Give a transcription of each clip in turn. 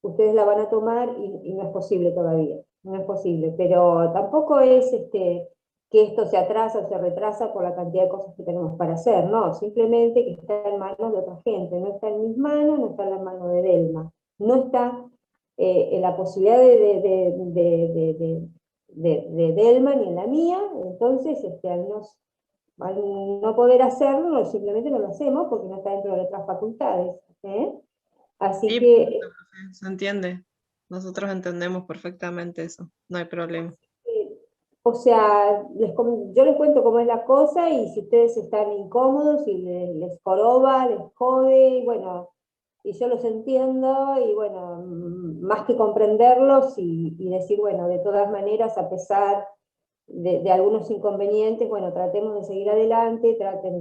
ustedes la van a tomar y no es posible todavía, no es posible, pero tampoco es que esto se atrasa o se retrasa por la cantidad de cosas que tenemos para hacer, no, simplemente que está en manos de otra gente, no está en mis manos, no está en la mano de Delma, no está en la posibilidad de Delma ni en la mía, entonces al no poder hacerlo, simplemente no lo hacemos porque no está dentro de nuestras facultades. Así Sí, que, perfecto, profe, se entiende. Nosotros entendemos perfectamente eso, no hay problema. o sea, yo les cuento cómo es la cosa y si ustedes están incómodos y les joroba, les jode, y bueno, y yo los entiendo y bueno, más que comprenderlos y decir, bueno, de todas maneras, a pesar de algunos inconvenientes, bueno, tratemos de seguir adelante, traten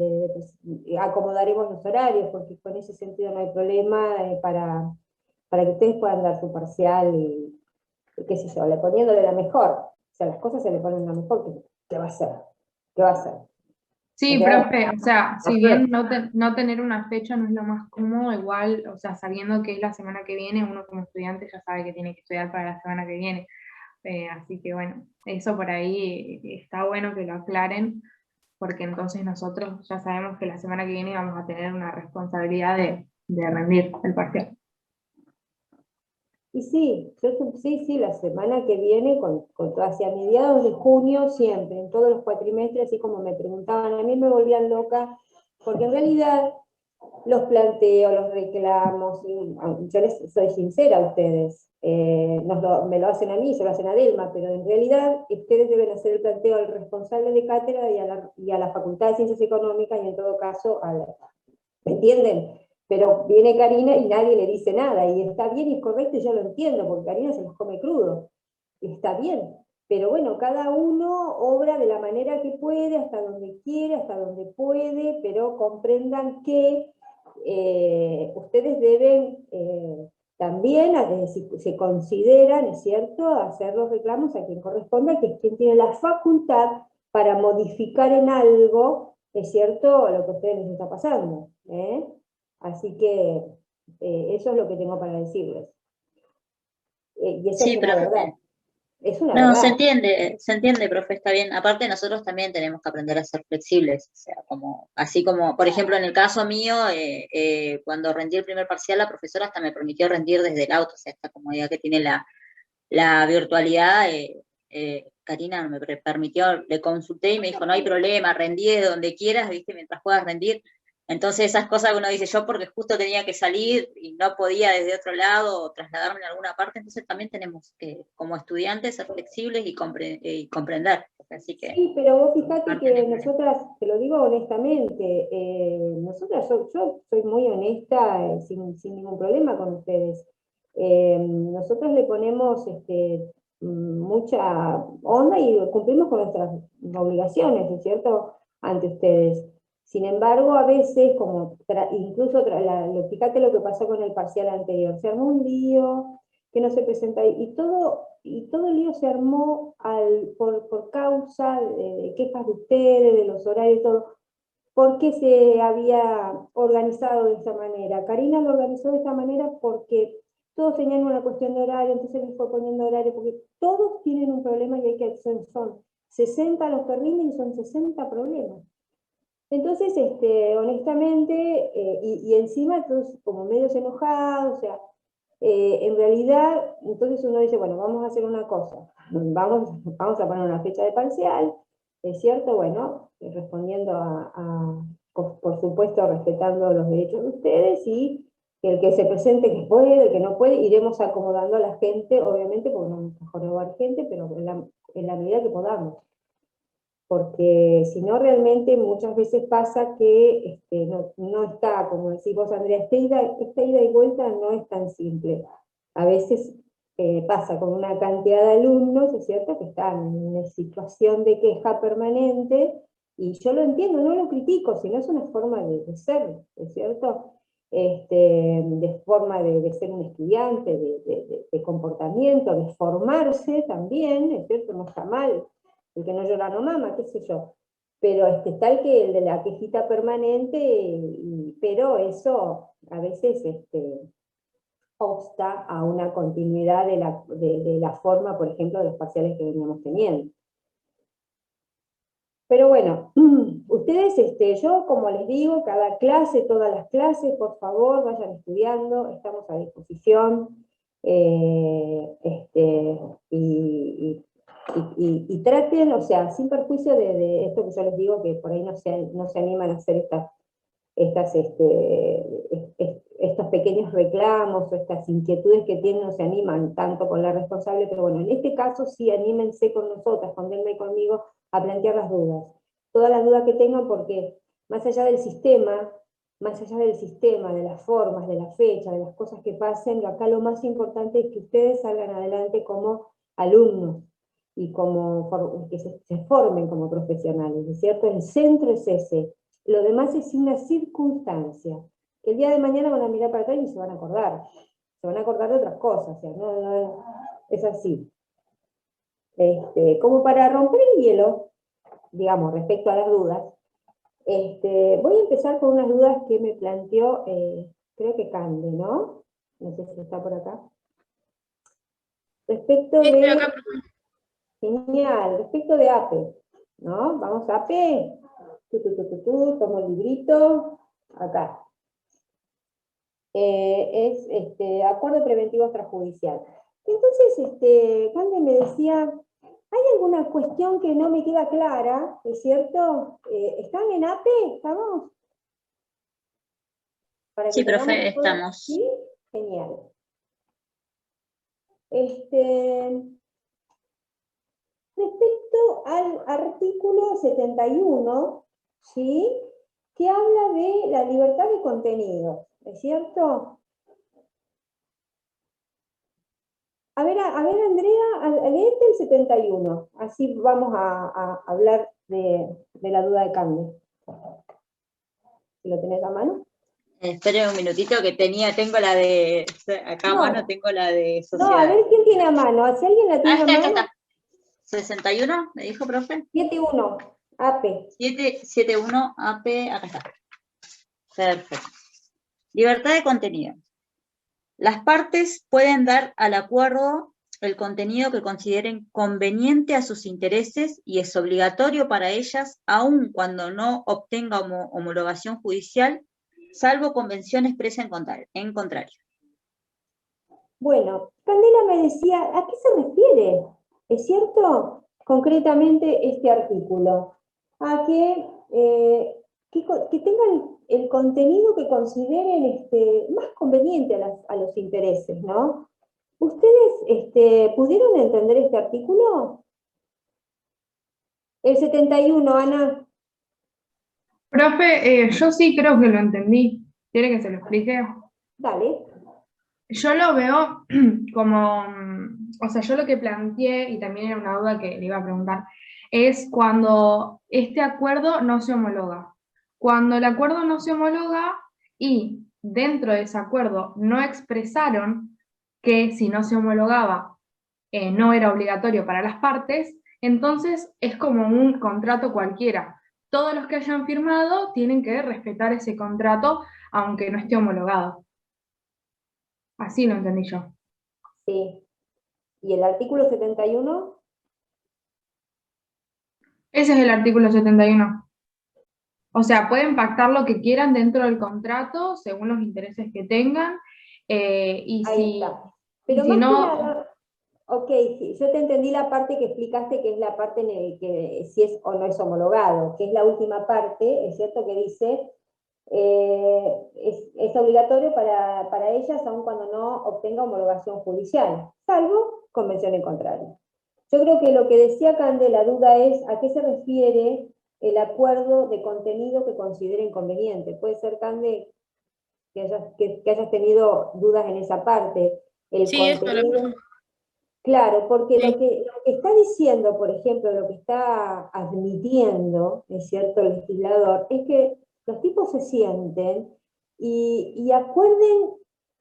acomodaremos los horarios, porque con ese sentido no hay problema para que ustedes puedan dar su parcial y qué sé yo, le poniéndole la mejor. O sea, las cosas se le ponen la mejor, ¿qué va a hacer? ¿Qué va a hacer? O Sí, sea, profe, o sea, si hacer. bien no tener una fecha no es lo más cómodo, igual, o sea, sabiendo que es la semana que viene, uno como estudiante ya sabe que tiene que estudiar para la semana que viene. Así que bueno, eso por ahí está bueno que lo aclaren, porque entonces nosotros ya sabemos que la semana que viene vamos a tener una responsabilidad de rendir el parcial. Y sí, sí, la semana que viene, hacia mediados de junio, siempre, en todos los cuatrimestres, así como me preguntaban, a mí me volvían loca, porque en realidad los planteos, los reclamos, yo les soy sincera a ustedes, me lo hacen a mí, se lo hacen a Delma, pero en realidad ustedes deben hacer el planteo al responsable de cátedra y a la Facultad de Ciencias Económicas y en todo caso ¿me entienden? Pero viene Karina y nadie le dice nada, y está bien y es correcto, y yo lo entiendo, porque Karina se los come crudo, y está bien, pero bueno, cada uno obra de la manera que puede, hasta donde quiere, hasta donde puede, pero comprendan que ustedes deben también, si se consideran, es cierto, hacer los reclamos a quien corresponda, que es quien tiene la facultad para modificar en algo, es cierto, lo que a ustedes les está pasando. Así que eso es lo que tengo para decirles. Y esa es Sí, una verdad. profe. Es una No, verdad. se entiende, profe, está bien. Aparte, nosotros también tenemos que aprender a ser flexibles. O sea, como, así como, por ejemplo, en el caso mío, cuando rendí el primer parcial, la profesora hasta me permitió rendir desde el auto, o sea, esta comodidad que tiene la virtualidad, Karina me permitió, le consulté y me dijo, no hay problema, rendí de donde quieras, viste, mientras puedas rendir. Entonces esas cosas que uno dice yo porque justo tenía que salir y no podía desde otro lado o trasladarme en alguna parte, entonces también tenemos que, como estudiantes, ser flexibles y comprender. Así que, Sí, pero vos fíjate parte que no hay. nosotras, te lo digo honestamente, nosotras, yo soy muy honesta, sin ningún problema con ustedes. Nosotros le ponemos mucha onda y cumplimos con nuestras obligaciones, ¿no es cierto?, ante ustedes. Sin embargo, a veces, incluso, fíjate lo que pasó con el parcial anterior, se armó un lío, que no se presenta, y todo el lío se armó por causa de quejas de ustedes, de los horarios y todo, porque se había organizado de esa manera. Karina lo organizó de esa manera porque todos tenían una cuestión de horario, entonces les fue poniendo horario, porque todos tienen un problema y hay que hacer, son 60 los que rinden y son 60 problemas. Entonces, honestamente, y encima todos como medios enojados, o sea, en realidad, entonces uno dice, bueno, vamos a hacer una cosa, vamos a poner una fecha de parcial, es cierto, bueno, respondiendo por supuesto, respetando los derechos de ustedes, y el que se presente que puede, el que no puede, iremos acomodando a la gente, obviamente, porque no vamos a jorobar gente, pero en la medida que podamos. Porque si no, realmente muchas veces pasa que no está, como decís vos, Andrea, esta ida y vuelta no es tan simple. A veces pasa con una cantidad de alumnos, es cierto, que están en una situación de queja permanente, y yo lo entiendo, no lo critico, sino es una forma de ser, es cierto, de forma de ser un estudiante, de comportamiento, de formarse también, es cierto, no está mal, el que no llora no mama, qué sé yo. Pero está el de la quejita permanente, pero eso a veces obsta a una continuidad de la forma, por ejemplo, de los parciales que veníamos teniendo. Pero bueno, ustedes, yo como les digo, cada clase, todas las clases, por favor, vayan estudiando, estamos a disposición, y traten, o sea, sin perjuicio de esto que yo les digo, que por ahí no se animan a hacer estos pequeños reclamos o estas inquietudes que tienen, no se animan tanto con la responsable, pero bueno, en este caso sí, anímense con nosotras, con Delma y conmigo, a plantear las dudas. Todas las dudas que tengan, porque más allá del sistema, de las formas, de la fecha, de las cosas que pasen, acá lo más importante es que ustedes salgan adelante como alumnos y que se formen como profesionales, ¿no es cierto? El centro es ese. Lo demás es una circunstancia, que el día de mañana van a mirar para atrás y se van a acordar. Se van a acordar de otras cosas, o sea, no, es así. Como para romper el hielo, digamos, respecto a las dudas, voy a empezar con unas dudas que me planteó, creo que Cande, ¿no? No sé si está por acá. Respecto Sí, estoy de... acá. Genial, respecto de APE, ¿no? Vamos a APE. Tomo el librito, acá. Es acuerdo preventivo extrajudicial. Entonces, Cande me decía, ¿hay alguna cuestión que no me queda clara? ¿Es cierto? ¿Están en APE? ¿Estamos? Para que Sí, profe, tengamos todo- estamos. ¿Sí? Genial. Respecto al artículo 71, ¿sí? Que habla de la libertad de contenido, ¿es cierto? A ver, Andrea, léete el 71, así vamos a hablar de la duda de Cande. Si lo tenés a mano. Esperen un minutito que tengo la de, acá a mano tengo la de No, a ver sociedades. quién tiene a mano. Si alguien la tiene a mano, Está. 61, me dijo, profe. 71, AP. 771 AP, acá está. Perfecto. Libertad de contenido. Las partes pueden dar al acuerdo el contenido que consideren conveniente a sus intereses y es obligatorio para ellas, aun cuando no obtenga homologación judicial, salvo convención expresa en contrario. Bueno, Candela me decía, ¿a qué se refiere? ¿Es cierto? Concretamente este artículo. A que tengan el contenido que consideren más conveniente a los intereses, ¿no? ¿Ustedes pudieron entender este artículo? El 71, Ana. Profe, yo sí creo que lo entendí. ¿Quiere que se lo explique? Dale. Yo lo veo como, o sea, yo lo que planteé, y también era una duda que le iba a preguntar, es cuando este acuerdo no se homologa. Cuando el acuerdo no se homologa y dentro de ese acuerdo no expresaron que si no se homologaba no era obligatorio para las partes, entonces es como un contrato cualquiera. Todos los que hayan firmado tienen que respetar ese contrato aunque no esté homologado. Así lo entendí yo. Sí. ¿Y el artículo 71? Ese es el artículo 71. O sea, pueden pactar lo que quieran dentro del contrato según los intereses que tengan. Y Ahí está. y Pero si más que no, nada, ok, sí, yo te entendí la parte que explicaste, que es la parte en el que si es o no es homologado, que es la última parte, es cierto que dice, es obligatorio para ellas aun cuando no obtenga homologación judicial, salvo convención en contrario. Yo creo que lo que decía Cande, la duda es a qué se refiere el acuerdo de contenido que consideren conveniente. Puede ser, Cande, que hayas tenido dudas en esa parte. El Sí, esto, la contenido, profe. claro, porque Sí. lo que está diciendo, por ejemplo, lo que está admitiendo, es cierto, el legislador, es que los tipos se sienten y acuerden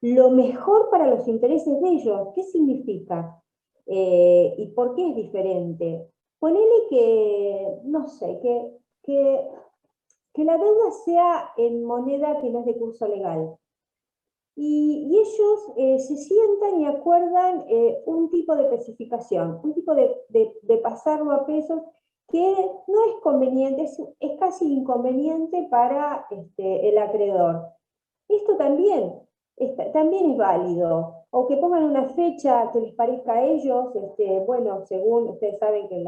lo mejor para los intereses de ellos. ¿Qué significa? ¿Y por qué es diferente? Ponele que, no sé, que la deuda sea en moneda que no es de curso legal. y ellos se sientan y acuerdan un tipo de especificación, un tipo de pasarlo a pesos que no es conveniente, es casi inconveniente para el acreedor. Esto también, también es válido. O que pongan una fecha que les parezca a ellos, bueno, según ustedes saben que,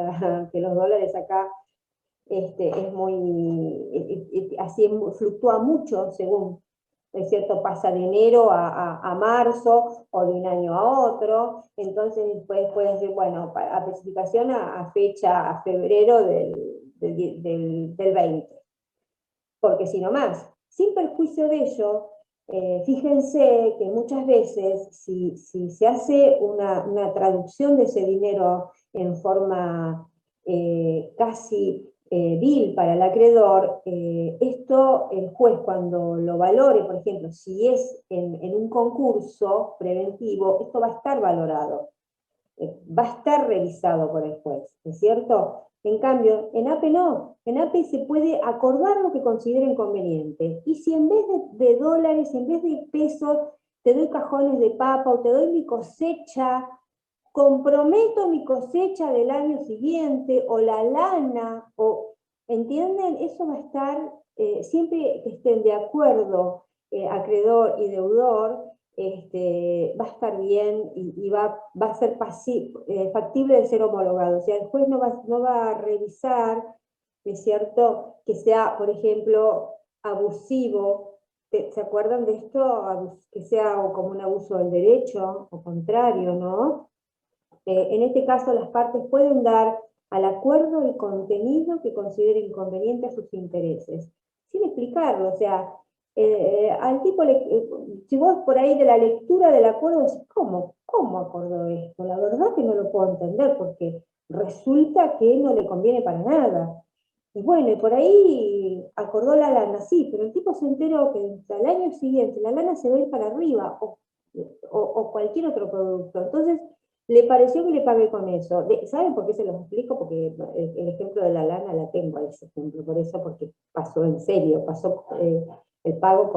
que los dólares acá es muy, así fluctúa mucho según, es cierto, pasa de enero a marzo o de un año a otro, entonces después pueden decir, bueno, a especificación a fecha, a febrero del 20, porque si no más, sin perjuicio de ello, fíjense que muchas veces si se hace una traducción de ese dinero en forma casi vil para el acreedor, esto el juez cuando lo valore, por ejemplo, si es en un concurso preventivo, esto va a estar valorado, va a estar revisado por el juez, ¿no es cierto? En cambio, en APE no, en APE se puede acordar lo que consideren conveniente, y si en vez de dólares, en vez de pesos, te doy cajones de papa o te doy mi cosecha, comprometo mi cosecha del año siguiente, o la lana, o, ¿entienden? Eso va a estar, siempre que estén de acuerdo acreedor y deudor, va a estar bien y va a ser factible de ser homologado. O sea, el juez no va a revisar, ¿es cierto?, que sea, por ejemplo, abusivo. ¿Se acuerdan de esto? Que sea como un abuso del derecho, o contrario, ¿no? En este caso, las partes pueden dar al acuerdo el contenido que consideren conveniente a sus intereses, sin explicarlo. O sea, al tipo, si vos por ahí de la lectura del acuerdo decís, ¿cómo acordó esto? La verdad que no lo puedo entender, porque resulta que no le conviene para nada. Y bueno, y por ahí acordó la lana, sí, pero el tipo se enteró que al año siguiente la lana se va a ir para arriba, o cualquier otro producto. Entonces, le pareció que le pagué con eso. ¿Saben por qué se los explico? Porque el ejemplo de la lana la tengo, ese ejemplo, por eso, porque pasó en serio, pasó el pago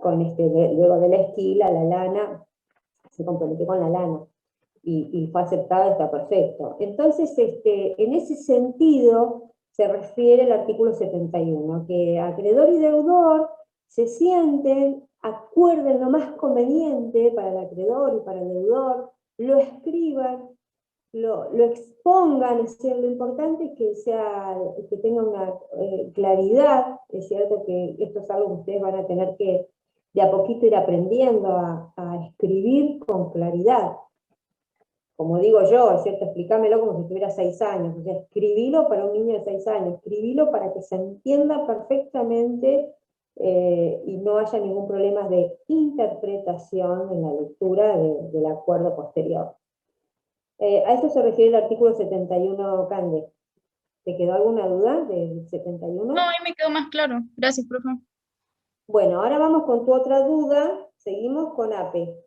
luego de la esquila, la lana, se comprometió con la lana, y fue aceptado, está perfecto. Entonces, en ese sentido, se refiere el artículo 71, que acreedor y deudor se sienten, acuerden lo más conveniente para el acreedor y para el deudor, lo escriban, lo expongan. Es decir, lo importante es que tenga una claridad. Es cierto que esto es algo que ustedes van a tener que de a poquito ir aprendiendo a escribir con claridad. Como digo yo, es cierto, explícamelo como si tuviera 6 años, o sea, escribilo para un niño de 6 años, escribilo para que se entienda perfectamente y no haya ningún problema de interpretación en la lectura del acuerdo posterior. A eso se refiere el artículo 71, Cande. ¿Te quedó alguna duda del 71? No, ahí me quedó más claro. Gracias, profe. Bueno, ahora vamos con tu otra duda, seguimos con APE.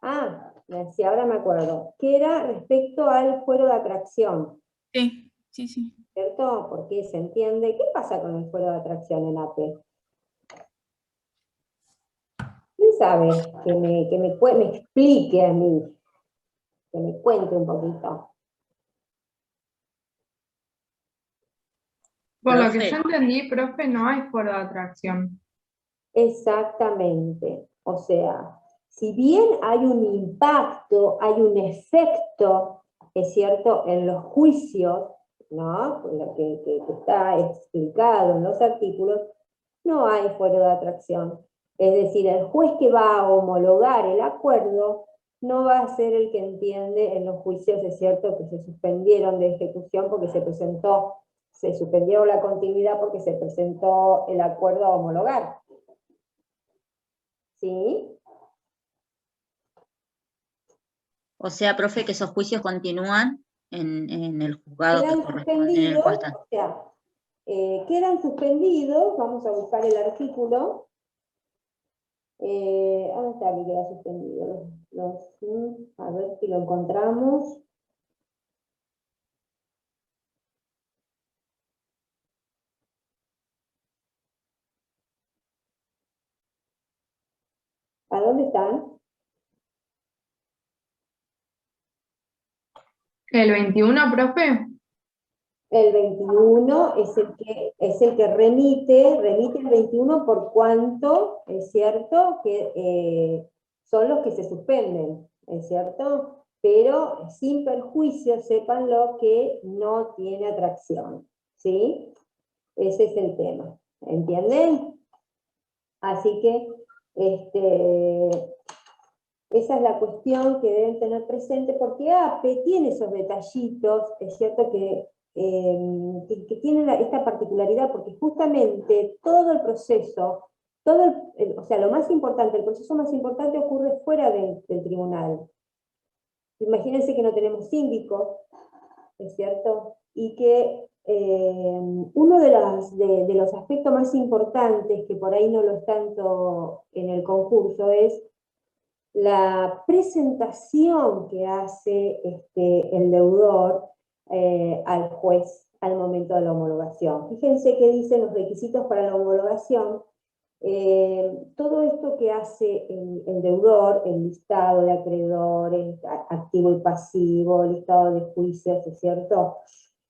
Ah, sí, ahora me acuerdo, que era respecto al fuero de atracción, Sí, sí, sí. ¿cierto? Porque se entiende, ¿qué pasa con el fuero de atracción en APE? ¿Quién sabe? Me explique a mí, que me cuente un poquito. Por lo que Profe. yo entendí, profe, no hay fuero de atracción. Exactamente. O sea, si bien hay un impacto, hay un efecto, es cierto, en los juicios, ¿no? Lo que está explicado en los artículos, no hay fuero de atracción. Es decir, el juez que va a homologar el acuerdo no va a ser el que entiende en los juicios, es cierto, que se suspendieron de ejecución porque se suspendió la continuidad porque se presentó el acuerdo a homologar. ¿Sí? O sea, profe, que esos juicios continúan en el juzgado que Quedan corresponde, en el suspendidos, cual están. o sea, quedan suspendidos, vamos a buscar el artículo. ¿Dónde está que queda suspendido? A ver si lo encontramos. están? ¿El 21, profe? El 21 es el que remite el 21 por cuanto, es cierto, que son los que se suspenden, es cierto, pero sin perjuicio, sépanlo, que no tiene atracción, ¿sí? Ese es el tema, ¿entienden? Así que, esa es la cuestión que deben tener presente, porque APE tiene esos detallitos, es cierto que tiene esta particularidad, porque justamente todo el proceso, o sea, lo más importante, el proceso más importante ocurre fuera del tribunal. Imagínense que no tenemos síndico, ¿es cierto? Y que uno de los aspectos más importantes, que por ahí no lo es tanto en el concurso, es la presentación que hace el deudor al juez al momento de la homologación. Fíjense que dicen los requisitos para la homologación. Todo esto que hace el deudor, el listado de acreedores, activo y pasivo, listado de juicios, ¿es cierto?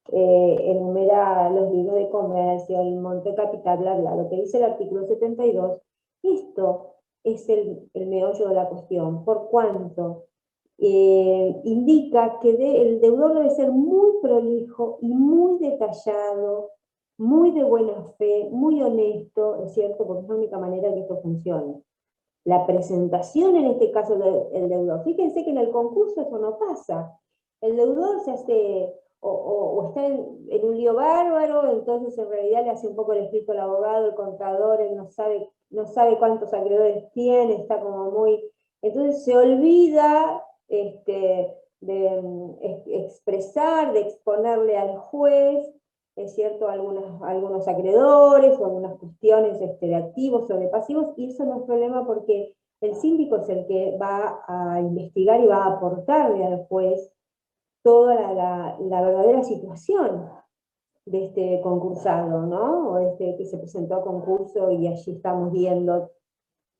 Enumera los libros de comercio, el monto de capital, bla, bla, lo que dice el artículo 72. Esto es el meollo de la cuestión, por cuanto indica que el deudor debe ser muy prolijo y muy detallado, muy de buena fe, muy honesto, es cierto, porque es la única manera que esto funcione. La presentación, en este caso, del deudor. Fíjense que en el concurso eso no pasa. El deudor se hace, o está en un lío bárbaro, entonces en realidad le hace un poco el escrito al abogado, el contador, él no sabe cuántos acreedores tiene, está como muy... Entonces se olvida de expresar, de exponerle al juez, es cierto, algunos acreedores o algunas cuestiones de activos o de pasivos, y eso no es problema porque el síndico es el que va a investigar y va a aportarle al juez toda la verdadera situación de este concursado, ¿no? O que se presentó a concurso y allí estamos viendo,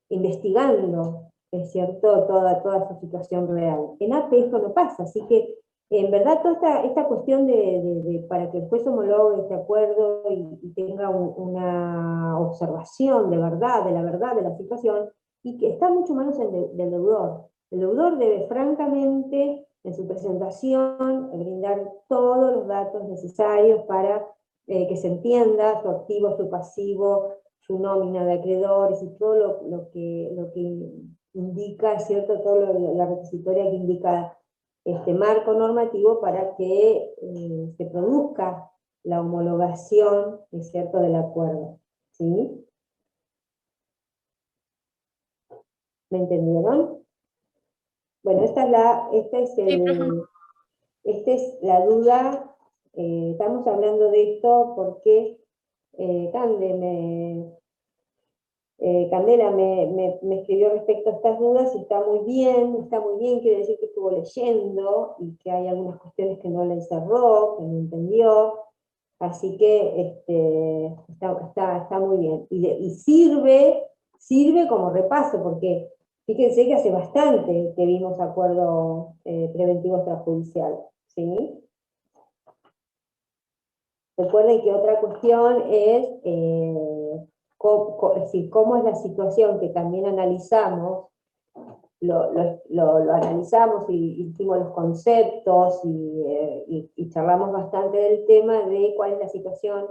investigando, es cierto, toda su situación real. En APE esto no pasa, así que en verdad toda esta cuestión para que el juez homologue este acuerdo y tenga una observación de la verdad de la situación, y que está mucho menos del deudor. El deudor debe francamente, en su presentación, brindar todos los datos necesarios para que se entienda su activo, su pasivo, su nómina de acreedores y todo lo que indica, ¿cierto? Toda la requisitoria que indica este marco normativo para que se produzca la homologación, ¿es cierto?, del acuerdo, ¿sí? ¿Me entendieron? Bueno, esta es la duda, estamos hablando de esto porque Candela me escribió respecto a estas dudas y está muy bien, quiere decir que estuvo leyendo y que hay algunas cuestiones que no le cerró, que no entendió, así que está muy bien. Y sirve como repaso, porque fíjense que hace bastante que vimos acuerdo preventivo extrajudicial, ¿sí? Recuerden que otra cuestión es cómo es la situación que también analizamos, lo analizamos y hicimos los conceptos y charlamos bastante del tema de cuál es la situación,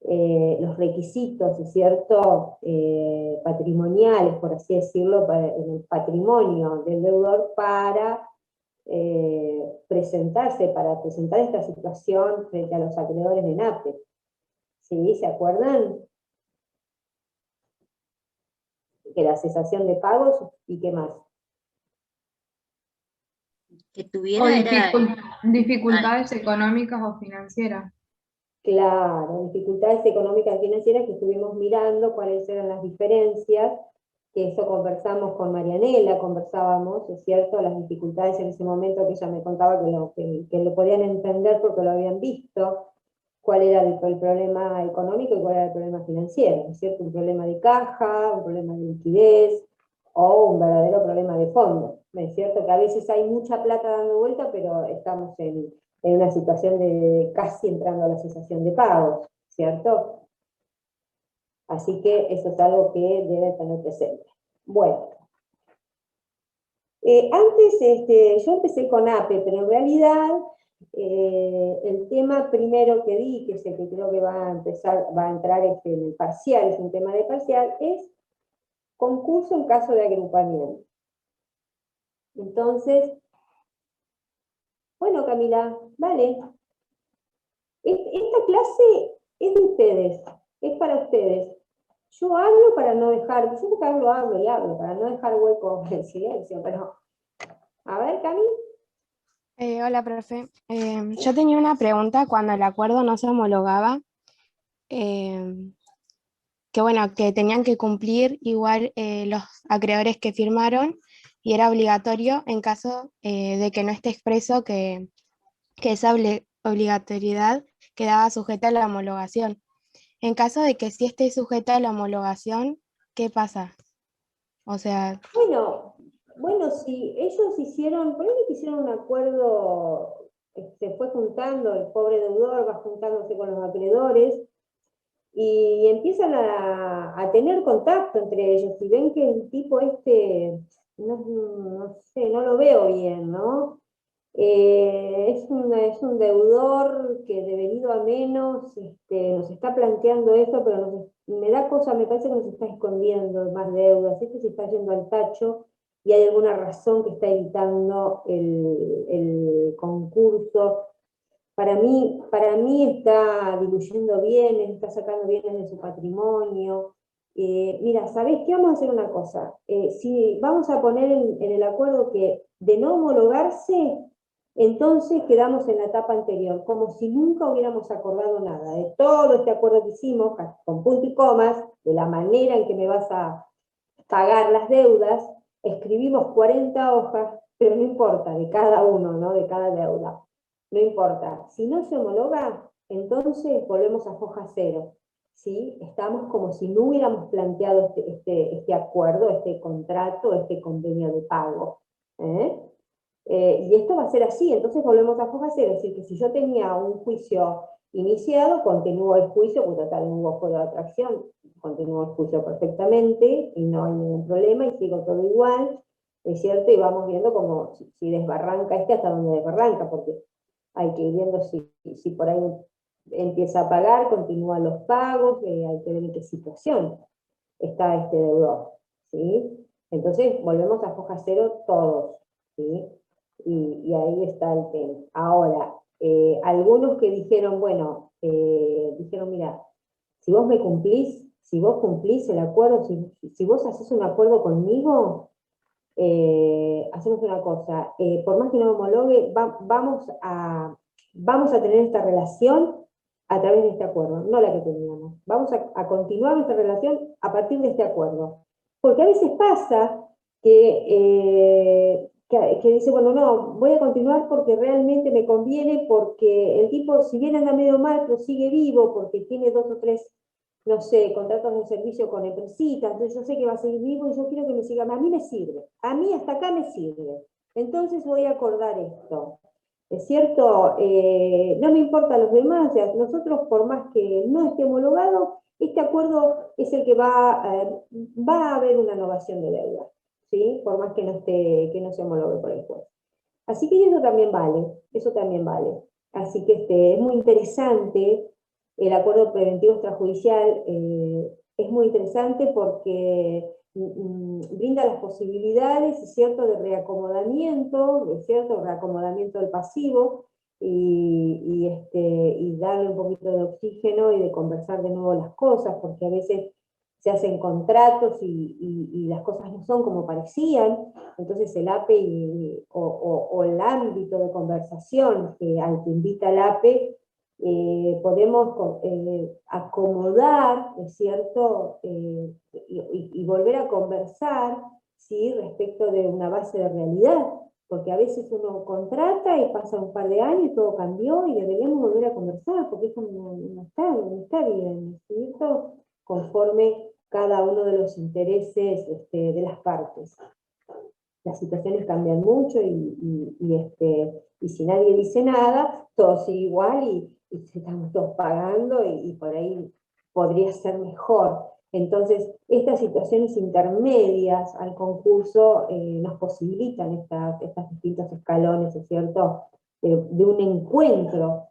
los requisitos, ¿es cierto?, patrimoniales, por así decirlo, en el patrimonio del deudor para para presentar esta situación frente a los acreedores de NAPE. ¿Sí? ¿Se acuerdan? Que la cesación de pagos y qué más. Que O tuviera dificultades económicas o financieras. Claro, dificultades económicas y financieras que estuvimos mirando, cuáles eran las diferencias, que eso conversamos con Marianela, conversábamos, es cierto, las dificultades en ese momento que ella me contaba que lo podían entender porque lo habían visto, cuál era el problema económico y cuál era el problema financiero, ¿es cierto? Un problema de caja, un problema de liquidez, o un verdadero problema de fondo. Es cierto que a veces hay mucha plata dando vuelta, pero estamos en una situación de casi entrando a la cesación de pagos, ¿cierto? Así que eso es algo que debe tener presente. Bueno, antes yo empecé con APE, pero en realidad el tema primero que di, que es el que creo que va a entrar en el parcial, es un tema de parcial, es concurso en caso de agrupamiento. Entonces, bueno, Camila, vale. Esta clase es de ustedes, es para ustedes. Yo hablo para no dejar, yo porque hablo y hablo, para no dejar hueco en silencio, pero... A ver, Cami. Hola, profe. Yo tenía una pregunta cuando el acuerdo no se homologaba, que bueno, que tenían que cumplir igual los acreedores que firmaron y era obligatorio en caso de que no esté expreso que esa obligatoriedad quedaba sujeta a la homologación. En caso de que sí esté sujeta a la homologación, ¿qué pasa? O sea... Bueno, si ellos hicieron, por ahí que hicieron un acuerdo, se fue juntando, el pobre deudor va juntándose con los acreedores, y empiezan a tener contacto entre ellos, y ven que el tipo no sé, no lo veo bien, ¿no? Es un deudor que de venido a menos nos está planteando esto, pero me da cosa, me parece que nos está escondiendo más deudas, se está yendo al tacho, y hay alguna razón que está evitando el concurso. Para mí está diluyendo bienes, está sacando bienes de su patrimonio. Mira, ¿sabés qué? Vamos a hacer una cosa. Si vamos a poner en el acuerdo que de no homologarse, entonces quedamos en la etapa anterior, como si nunca hubiéramos acordado nada. De todo este acuerdo que hicimos, con punto y comas, de la manera en que me vas a pagar las deudas, escribimos 40 hojas, pero no importa, de cada uno, ¿no? De cada deuda. No importa. Si no se homologa, entonces volvemos a foja cero. ¿Sí? Estamos como si no hubiéramos planteado este acuerdo, este contrato, este convenio de pago. Y esto va a ser así, entonces volvemos a foja cero. Es decir, que si yo tenía un juicio iniciado, continúo el juicio, porque total no hubo fuego de atracción, continúo el juicio perfectamente y no hay ningún problema y sigo todo igual, ¿es cierto? Y vamos viendo como si desbarranca hasta dónde desbarranca, porque hay que ir viendo si por ahí empieza a pagar, continúan los pagos, hay que ver en qué situación está este deudor, ¿sí? Entonces volvemos a foja cero todos, ¿sí? Y ahí está el tema. Ahora, algunos que dijeron, bueno, dijeron, mira, si vos cumplís el acuerdo, si vos haces un acuerdo conmigo, hacemos una cosa, por más que no homologue, vamos a tener esta relación a través de este acuerdo, no la que teníamos. Vamos a continuar nuestra relación a partir de este acuerdo. Porque a veces pasa que dice, bueno, no, voy a continuar porque realmente me conviene, porque el tipo, si bien anda medio mal, pero sigue vivo, porque tiene 2 o 3, no sé, contratos de servicio con empresitas, entonces yo sé que va a seguir vivo y yo quiero que me siga, a mí me sirve, a mí hasta acá me sirve, entonces voy a acordar esto. ¿Es cierto? No me importa los demás, ya, nosotros por más que no esté homologado, este acuerdo es el que va a haber una novación de deuda, ¿sí? Por más que no se homologue por el juez. Así que eso también vale. Así que es muy interesante el acuerdo preventivo extrajudicial, es muy interesante porque brinda las posibilidades, ¿es cierto?, de reacomodamiento, ¿es cierto?, reacomodamiento del pasivo, y darle un poquito de oxígeno y de conversar de nuevo las cosas, porque a veces se hacen contratos y las cosas no son como parecían, entonces el APE o el ámbito de conversación al que invita el APE, podemos acomodar, ¿es cierto?, y volver a conversar, ¿sí?, respecto de una base de realidad, porque a veces uno contrata y pasa un par de años y todo cambió y deberíamos volver a conversar, porque eso no está bien, ¿cierto?, conforme cada uno de los intereses de las partes. Las situaciones cambian mucho y si nadie dice nada, todo sigue igual y estamos todos pagando y por ahí podría ser mejor. Entonces, estas situaciones intermedias al concurso nos posibilitan estos distintos escalones, ¿es cierto? De un encuentro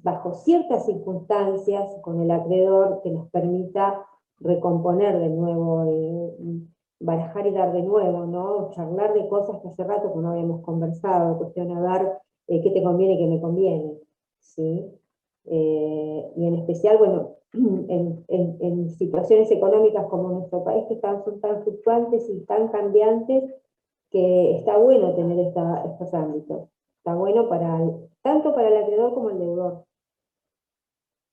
bajo ciertas circunstancias con el acreedor que nos permita recomponer de nuevo, barajar y dar de nuevo, ¿no? Charlar de cosas que hace rato que no habíamos conversado, cuestión a ver qué te conviene y qué me conviene, ¿sí? Y en especial, bueno, en situaciones económicas como nuestro país, que son tan fluctuantes y tan cambiantes, que está bueno tener estos ámbitos. Está bueno tanto para el acreedor como el deudor.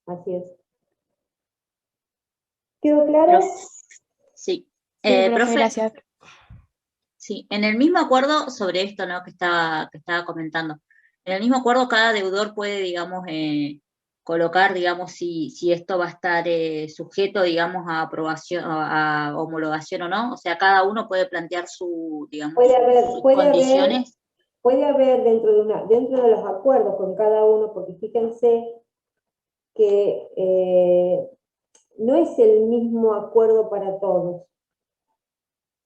Así es. ¿Quedó claro? Sí. Sí, profe, profe, gracias. sí, en el mismo acuerdo sobre esto, ¿no? que estaba comentando, en el mismo acuerdo cada deudor puede, digamos, colocar, digamos, si esto va a estar sujeto, digamos, a aprobación, a homologación o no, o sea, cada uno puede plantear digamos, sus condiciones. Puede haber dentro de los acuerdos con cada uno, porque fíjense que no es el mismo acuerdo para todos,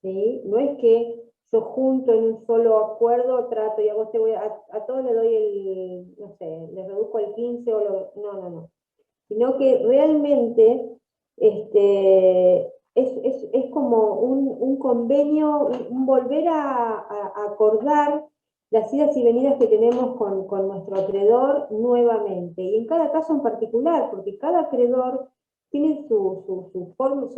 ¿sí? No es que yo junto en un solo acuerdo trato y a vos a todos le doy no sé, le reduzco el 15 no. Sino que realmente es como un convenio, un volver a acordar las idas y venidas que tenemos con nuestro acreedor nuevamente, y en cada caso en particular, porque cada acreedor tiene su forma,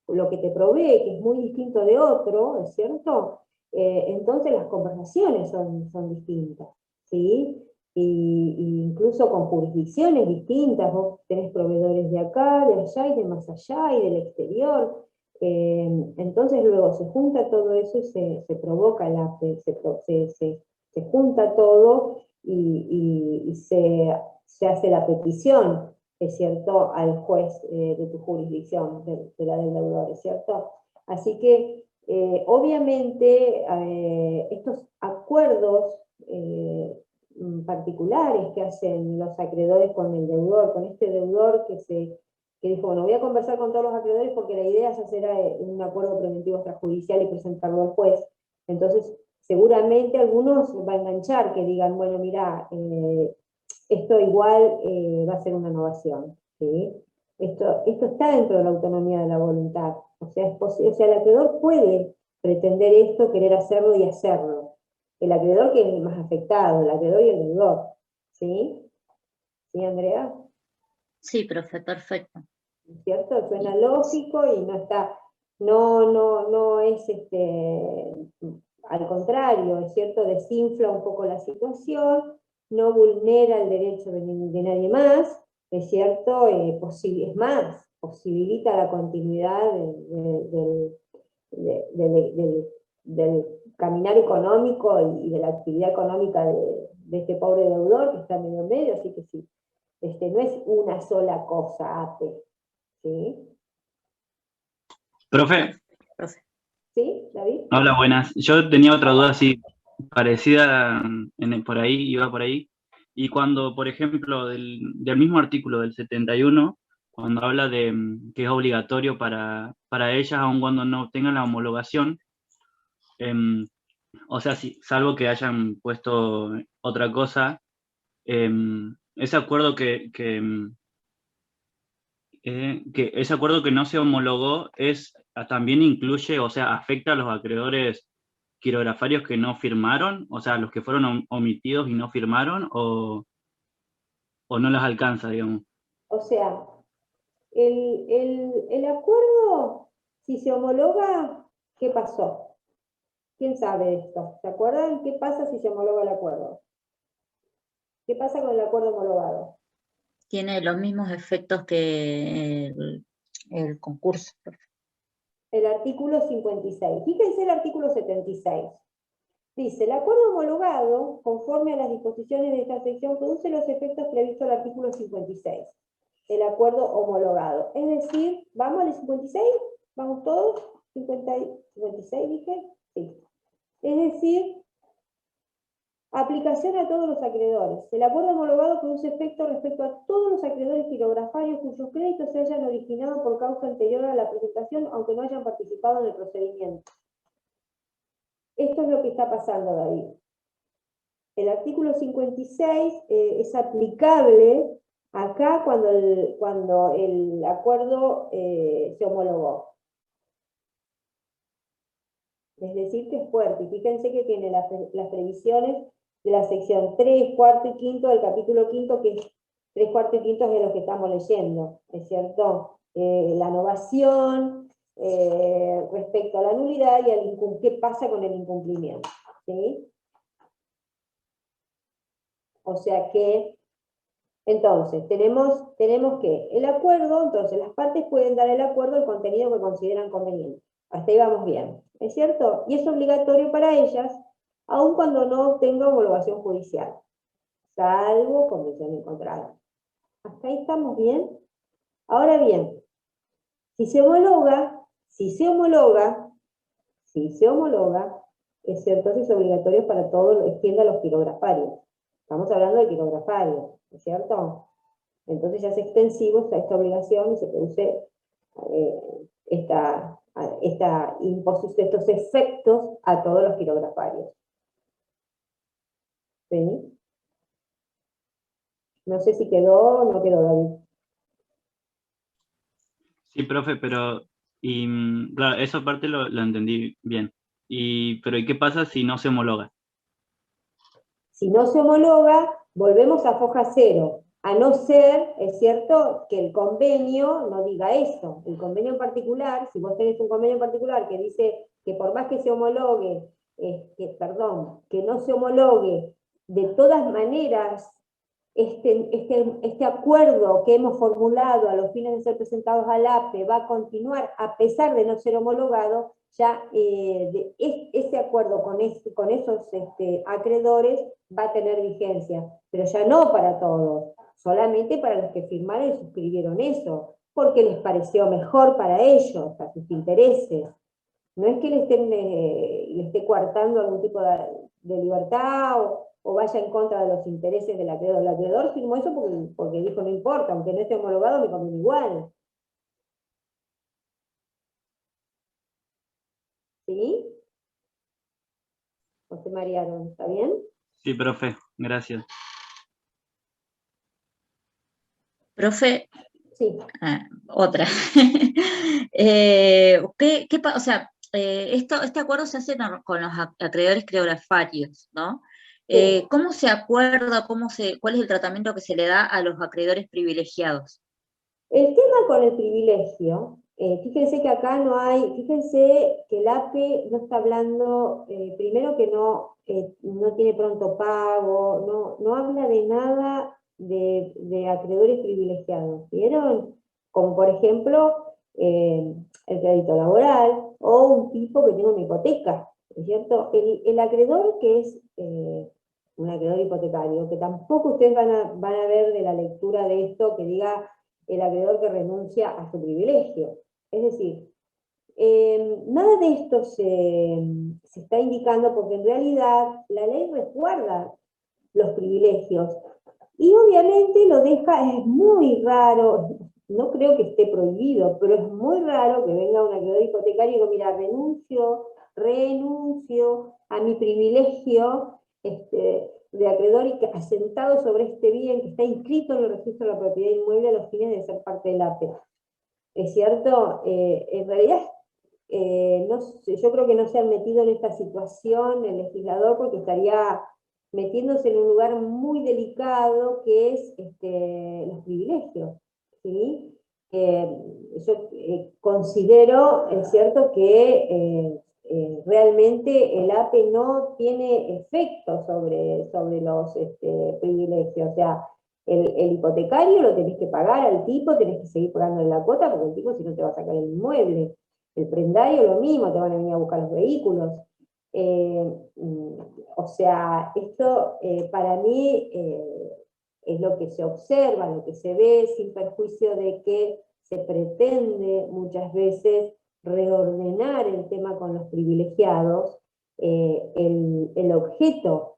lo que te provee, que es muy distinto de otro, ¿es cierto? Entonces las conversaciones son distintas, ¿sí? Y incluso con jurisdicciones distintas, vos tenés proveedores de acá, de allá y de más allá y del exterior. Entonces luego se junta todo eso y se provoca se junta todo y se hace la petición, es cierto, al juez de tu jurisdicción, de la del deudor, ¿es cierto? Así que obviamente estos acuerdos particulares que hacen los acreedores con el deudor, con este deudor que dijo, bueno, voy a conversar con todos los acreedores porque la idea es hacer un acuerdo preventivo extrajudicial y presentarlo al juez. Entonces, seguramente algunos va a enganchar, que digan, bueno, mira, esto igual va a ser una innovación, ¿sí? Esto está dentro de la autonomía de la voluntad. O sea, el acreedor puede pretender esto, querer hacerlo y hacerlo. El acreedor que es el más afectado, el acreedor y el deudor. ¿Sí? ¿Sí, Andrea? Sí, profe, perfecto. ¿Cierto? Suena lógico y no es al contrario, ¿es cierto? Desinfla un poco la situación, no vulnera el derecho de nadie más, ¿es cierto? Es más, posibilita la continuidad del caminar económico y de la actividad económica de este pobre deudor que está medio en medio, así que sí, no es una sola cosa, APE, ¿sí? Profe, ¿Sí, David? hola, buenas. Yo tenía otra duda así parecida por ahí, iba por ahí. Y cuando, por ejemplo, del mismo artículo del 71, cuando habla de que es obligatorio para ellas, aun cuando no tengan la homologación, em, o sea, salvo que hayan puesto otra cosa, ese acuerdo que ese acuerdo que no se homologó también incluye, o sea, afecta a los acreedores quirografarios que no firmaron, o sea, los que fueron omitidos y no firmaron, o no los alcanza, digamos. O sea, el acuerdo, si se homologa, ¿qué pasó? ¿Quién sabe esto? ¿Se acuerdan? ¿Qué pasa si se homologa el acuerdo? ¿Qué pasa con el acuerdo homologado? Tiene los mismos efectos que el concurso. El artículo 56. Fíjense el artículo 76. Dice, el acuerdo homologado, conforme a las disposiciones de esta sección, produce los efectos previstos al artículo 56. el acuerdo homologado. Es decir, ¿vamos al 56? ¿Vamos todos? 56 dije. Sí. Es decir, aplicación a todos los acreedores. El acuerdo homologado produce efecto respecto a todos los acreedores pirografarios cuyos créditos se hayan originado por causa anterior a la presentación, aunque no hayan participado en el procedimiento. Esto es lo que está pasando, David. El artículo 56 es aplicable acá cuando el acuerdo se homologó. Es decir, que es fuerte. Y fíjense que tiene las previsiones de la sección 3, cuarto y quinto del capítulo quinto, que es 3, cuarto y quinto es de lo que estamos leyendo, ¿es cierto? La novación, respecto a la nulidad y qué pasa con el incumplimiento. ¿Sí? O sea que, entonces, tenemos que el acuerdo, entonces las partes pueden dar el acuerdo al contenido que consideran conveniente. Hasta ahí vamos bien, ¿es cierto? Y es obligatorio para ellas, aun cuando no tenga homologación judicial, salvo convención encontrada. ¿Hasta ahí estamos bien? Ahora bien, si se homologa, es cierto, es obligatorio para todo, extiende a los pirografarios. Estamos hablando de pirografarios, ¿es cierto? Entonces ya es extensivo esta obligación y se produce estos efectos a todos los pirografarios. ¿Sí? No sé si quedó o no quedó, David. Sí, profe, pero claro, esa parte lo entendí bien. Pero ¿y qué pasa si no se homologa? Si no se homologa, volvemos a foja cero, a no ser, es cierto, que el convenio no diga esto. El convenio en particular, si vos tenés un convenio en particular que dice que por más que se homologue, que no se homologue, de todas maneras, este acuerdo que hemos formulado a los fines de ser presentados al APE va a continuar a pesar de no ser homologado, ya ese acuerdo con esos acreedores va a tener vigencia, pero ya no para todos, solamente para los que firmaron y suscribieron eso, porque les pareció mejor para ellos, a sus intereses. No es que le esté coartando algún tipo de libertad o vaya en contra de los intereses del acreedor. El acreedor firmó eso porque dijo, no importa, aunque no esté homologado, me conviene igual. ¿Sí? ¿O se marearon? ¿Está bien? Sí, profe, gracias. Profe, Sí. otra. O sea, este acuerdo se hace con los acreedores pirografarios, ¿no? Sí. ¿Cómo se acuerda, cuál es el tratamiento que se le da a los acreedores privilegiados? El tema con el privilegio, fíjense que acá no hay, fíjense que el APE no está hablando, primero que no tiene pronto pago, no habla de nada de acreedores privilegiados, ¿vieron? Como por ejemplo el crédito laboral o un tipo que tiene una hipoteca, ¿es cierto? El acreedor que es un acreedor hipotecario, que tampoco ustedes van a ver de la lectura de esto que diga el acreedor que renuncia a su privilegio. Es decir, nada de esto se está indicando porque en realidad la ley resguarda los privilegios y obviamente lo deja, es muy raro, no creo que esté prohibido, pero es muy raro que venga un acreedor hipotecario y diga, mira, renuncio a mi privilegio de acreedor y que asentado sobre este bien que está inscrito en el registro de la propiedad inmueble a los fines de ser parte del APE. ¿Es cierto? En realidad, no sé, yo creo que no se han metido en esta situación el legislador porque estaría metiéndose en un lugar muy delicado que es los privilegios. ¿Sí? Yo considero, es cierto, que realmente el APE no tiene efecto sobre los privilegios. O sea, el hipotecario lo tenés que pagar al tipo, tenés que seguir pagando la cuota, porque el tipo si no te va a sacar el inmueble. El prendario lo mismo, te van a venir a buscar los vehículos. O sea, esto para mí es lo que se observa, lo que se ve, sin perjuicio de que se pretende muchas veces reordenar el tema con los privilegiados. El objeto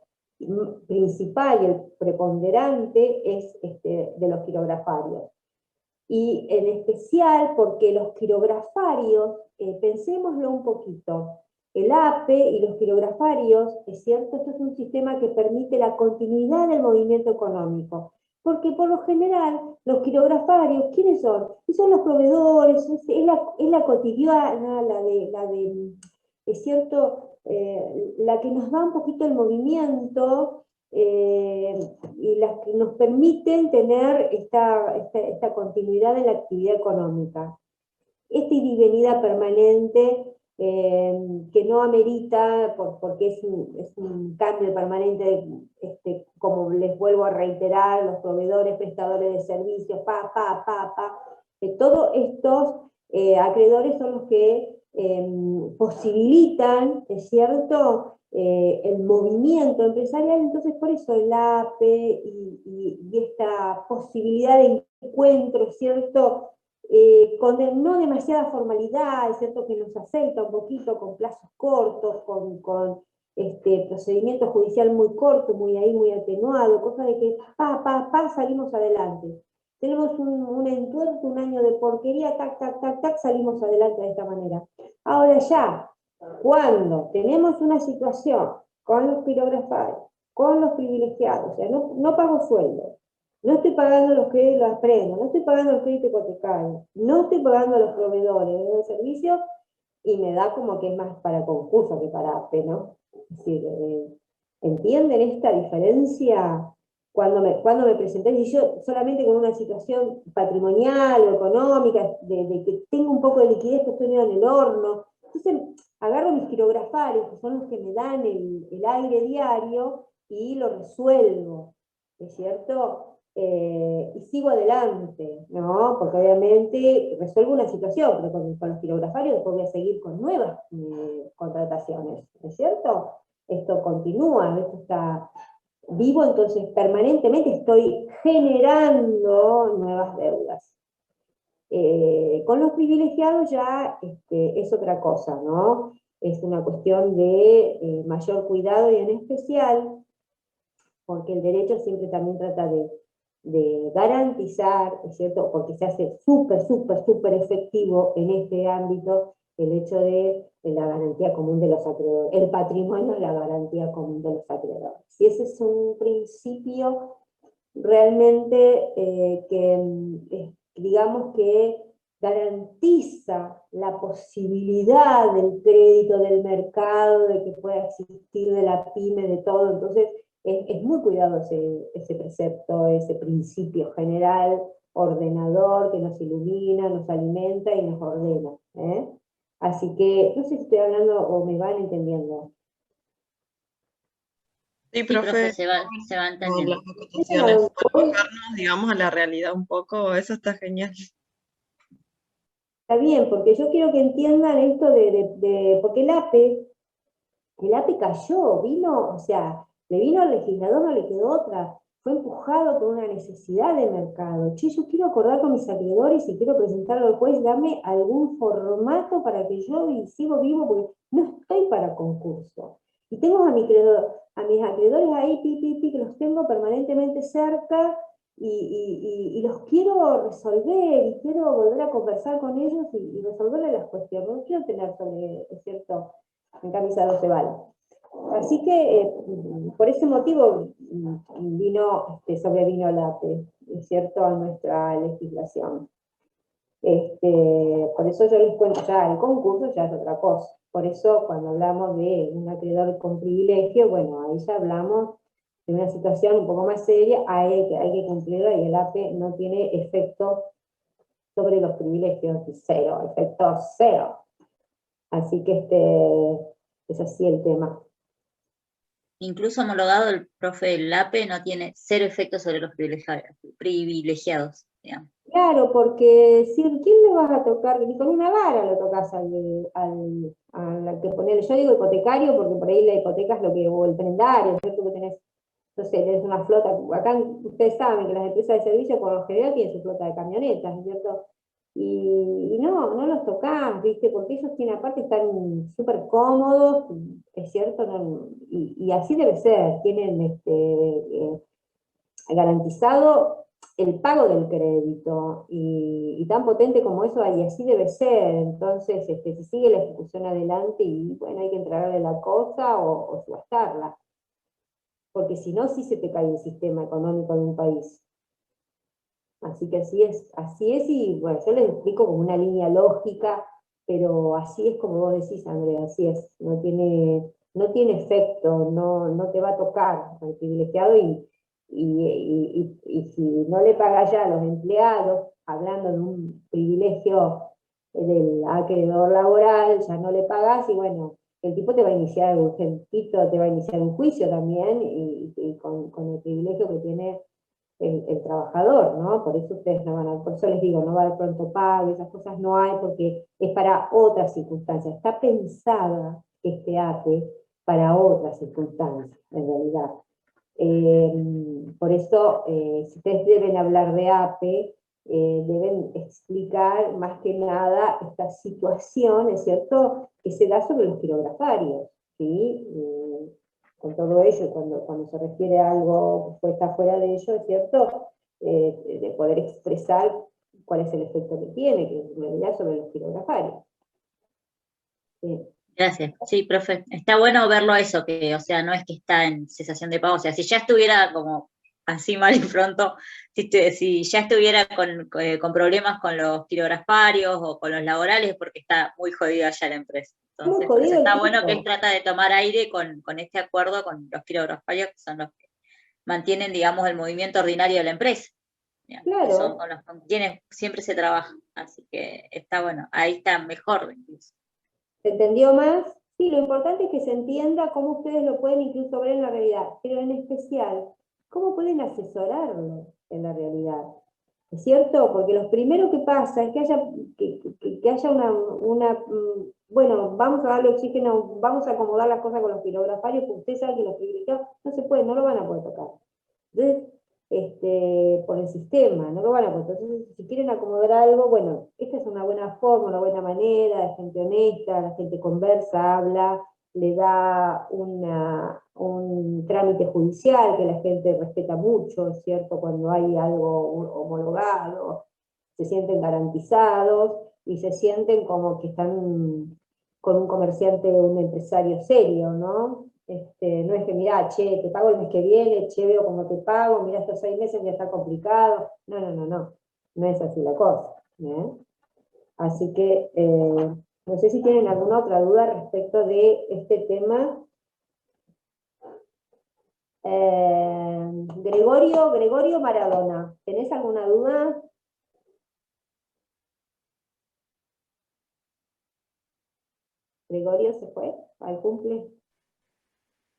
principal y el preponderante es de los quirografarios. Y en especial porque los quirografarios, pensémoslo un poquito, el APE y los quirografarios, es cierto, esto es un sistema que permite la continuidad del movimiento económico, porque por lo general los quirografarios, ¿quiénes son? Y son los proveedores, es la cotidiana, es cierto, la que nos da un poquito el movimiento, y las que nos permiten tener esta continuidad en la actividad económica. Esta ida y venida permanente, que no amerita, porque es un cambio permanente, como les vuelvo a reiterar, los proveedores, prestadores de servicios, todos estos acreedores son los que posibilitan, es cierto, el movimiento empresarial. Entonces por eso el APE y esta posibilidad de encuentro, ¿cierto?, con no demasiada formalidad, es cierto que nos aceita un poquito, con plazos cortos, con procedimiento judicial muy corto, muy atenuado, cosa de que salimos adelante. Tenemos un entuerto, un año de porquería, salimos adelante de esta manera. Ahora ya, cuando tenemos una situación con los quirografarios, con los privilegiados, o sea, no pago sueldo, no estoy pagando los créditos, los aprendo, no estoy pagando los créditos hipotecarios, no estoy pagando a los proveedores de servicios, y me da como que es más para concurso que para APE, ¿no? Es decir, ¿entienden esta diferencia? Cuando me presenté, y yo solamente con una situación patrimonial o económica, de que tengo un poco de liquidez, que estoy medio en el horno, entonces agarro mis quirografarios, que son los que me dan el aire diario, y lo resuelvo, ¿es cierto? Y sigo adelante, ¿no? Porque obviamente resuelvo una situación, pero con los quirografarios después voy a seguir con nuevas contrataciones, ¿es cierto? Esto continúa, esto está vivo, entonces permanentemente estoy generando nuevas deudas. Con los privilegiados ya es otra cosa, ¿no? Es una cuestión de mayor cuidado, y en especial porque el derecho siempre también trata de garantizar, ¿es cierto?, porque se hace súper efectivo en este ámbito el hecho de la garantía común de los acreedores, el patrimonio es la garantía común de los acreedores. Y ese es un principio realmente que, digamos que garantiza la posibilidad del crédito, del mercado, de que pueda existir, de la pyme, de todo. Entonces es muy cuidado ese precepto, ese principio general, ordenador, que nos ilumina, nos alimenta y nos ordena, ¿eh? Así que, no sé si estoy hablando o me van entendiendo. Sí, Sí, profe, profe, se va con entendiendo. las acotaciones, por bajarnos, digamos, a la realidad un poco, eso está genial. Está bien, porque yo quiero que entiendan esto porque el APE cayó, vino, o sea, le vino al legislador, no le quedó otra, fue empujado por una necesidad de mercado. Che, yo quiero acordar con mis acreedores y quiero presentarlo al juez, dame algún formato para que yo sigo vivo, porque no estoy para concurso. Y tengo a mis acreedores ahí, que los tengo permanentemente cerca, y los quiero resolver, y quiero volver a conversar con ellos y resolverle las cuestiones. No quiero tener sobre, es cierto, en camisa 12 balas. Así que por ese motivo sobrevino el APE, es cierto, a nuestra legislación. Por eso yo les cuento, ya el concurso ya es otra cosa. Por eso cuando hablamos de un acreedor con privilegio, bueno, ahí ya hablamos de una situación un poco más seria, hay que cumplirla, y el APE no tiene efecto sobre los privilegios, cero, efecto cero. Así que es así el tema. Incluso homologado, el profe Lape no tiene cero efecto sobre los privilegiados, digamos. Claro, porque si ¿quién le vas a tocar? Ni con una vara lo tocas a la que ponerle. Yo digo hipotecario porque por ahí la hipoteca es lo que, o el prendario, ¿cierto? Que tenés Entonces es una flota, acá ustedes saben que las empresas de servicio por lo general tienen su flota de camionetas, ¿no es cierto? Y no los tocás, ¿viste? Porque ellos tienen, aparte están súper cómodos, es cierto, y así debe ser, tienen garantizado el pago del crédito, y tan potente como eso, y así debe ser. Entonces se sigue la ejecución adelante, y bueno, hay que entregarle la cosa o subastarla, porque si no, sí se te cae el sistema económico de un país. Así que así es, y bueno, yo les explico como una línea lógica, pero así es como vos decís, Andrea, así es, no tiene efecto, no te va a tocar al privilegiado, y si no le pagas ya a los empleados, hablando de un privilegio del acreedor laboral, ya no le pagas, y bueno, el tipo te va a iniciar te va a iniciar un juicio también, y con el privilegio que tiene el trabajador, ¿no? Por eso ustedes no van a, por eso les digo, no va a haber pronto pago, esas cosas no hay, porque es para otras circunstancias. Está pensada este APE para otras circunstancias, en realidad. Por eso, si ustedes deben hablar de APE, deben explicar más que nada esta situación, ¿es cierto?, que se da sobre los quirografarios, ¿sí? Con todo ello, cuando se refiere a algo que está fuera de ello, es cierto, de poder expresar cuál es el efecto que tiene, que es en realidad sobre los quirografarios. Sí. Gracias. Sí, profe. Está bueno verlo eso, que, o sea, no es que está en cesación de pago. O sea, si ya estuviera como así mal y pronto, si ya estuviera con problemas con los quirografarios o con los laborales, porque está muy jodida ya la empresa. Entonces, Muy jodido está el bueno que él tipo. trata de tomar aire con este acuerdo con los quirografarios, que son los que mantienen, digamos, el movimiento ordinario de la empresa. Digamos, que son Claro. con los quienes siempre se trabaja. Así que está bueno, ahí está mejor incluso. ¿Se entendió más? Sí, lo importante es que se entienda cómo ustedes lo pueden incluso ver en la realidad, pero en especial, cómo pueden asesorarlo en la realidad. ¿Es cierto? Porque lo primero que pasa es que haya bueno, vamos a darle oxígeno, vamos a acomodar las cosas con los quirografarios, porque ustedes saben que los privilegiados no se pueden, no lo van a poder tocar. Entonces, por el sistema, no lo van a poder. Entonces, si quieren acomodar algo, bueno, esta es una buena forma, una buena manera, la gente honesta, la gente conversa, habla, le da un trámite judicial que la gente respeta mucho, ¿es cierto? Cuando hay algo homologado, se sienten garantizados y se sienten como que están con un comerciante, un empresario serio, ¿no? No es que, mirá, che, te pago el mes que viene, che, veo cómo te pago, mirá, estos 6 meses ya está complicado. No es así la cosa, ¿eh? Así que, no sé si tienen alguna otra duda respecto de este tema. Gregorio Maradona, ¿tenés alguna duda? Gregorio se fue al cumple.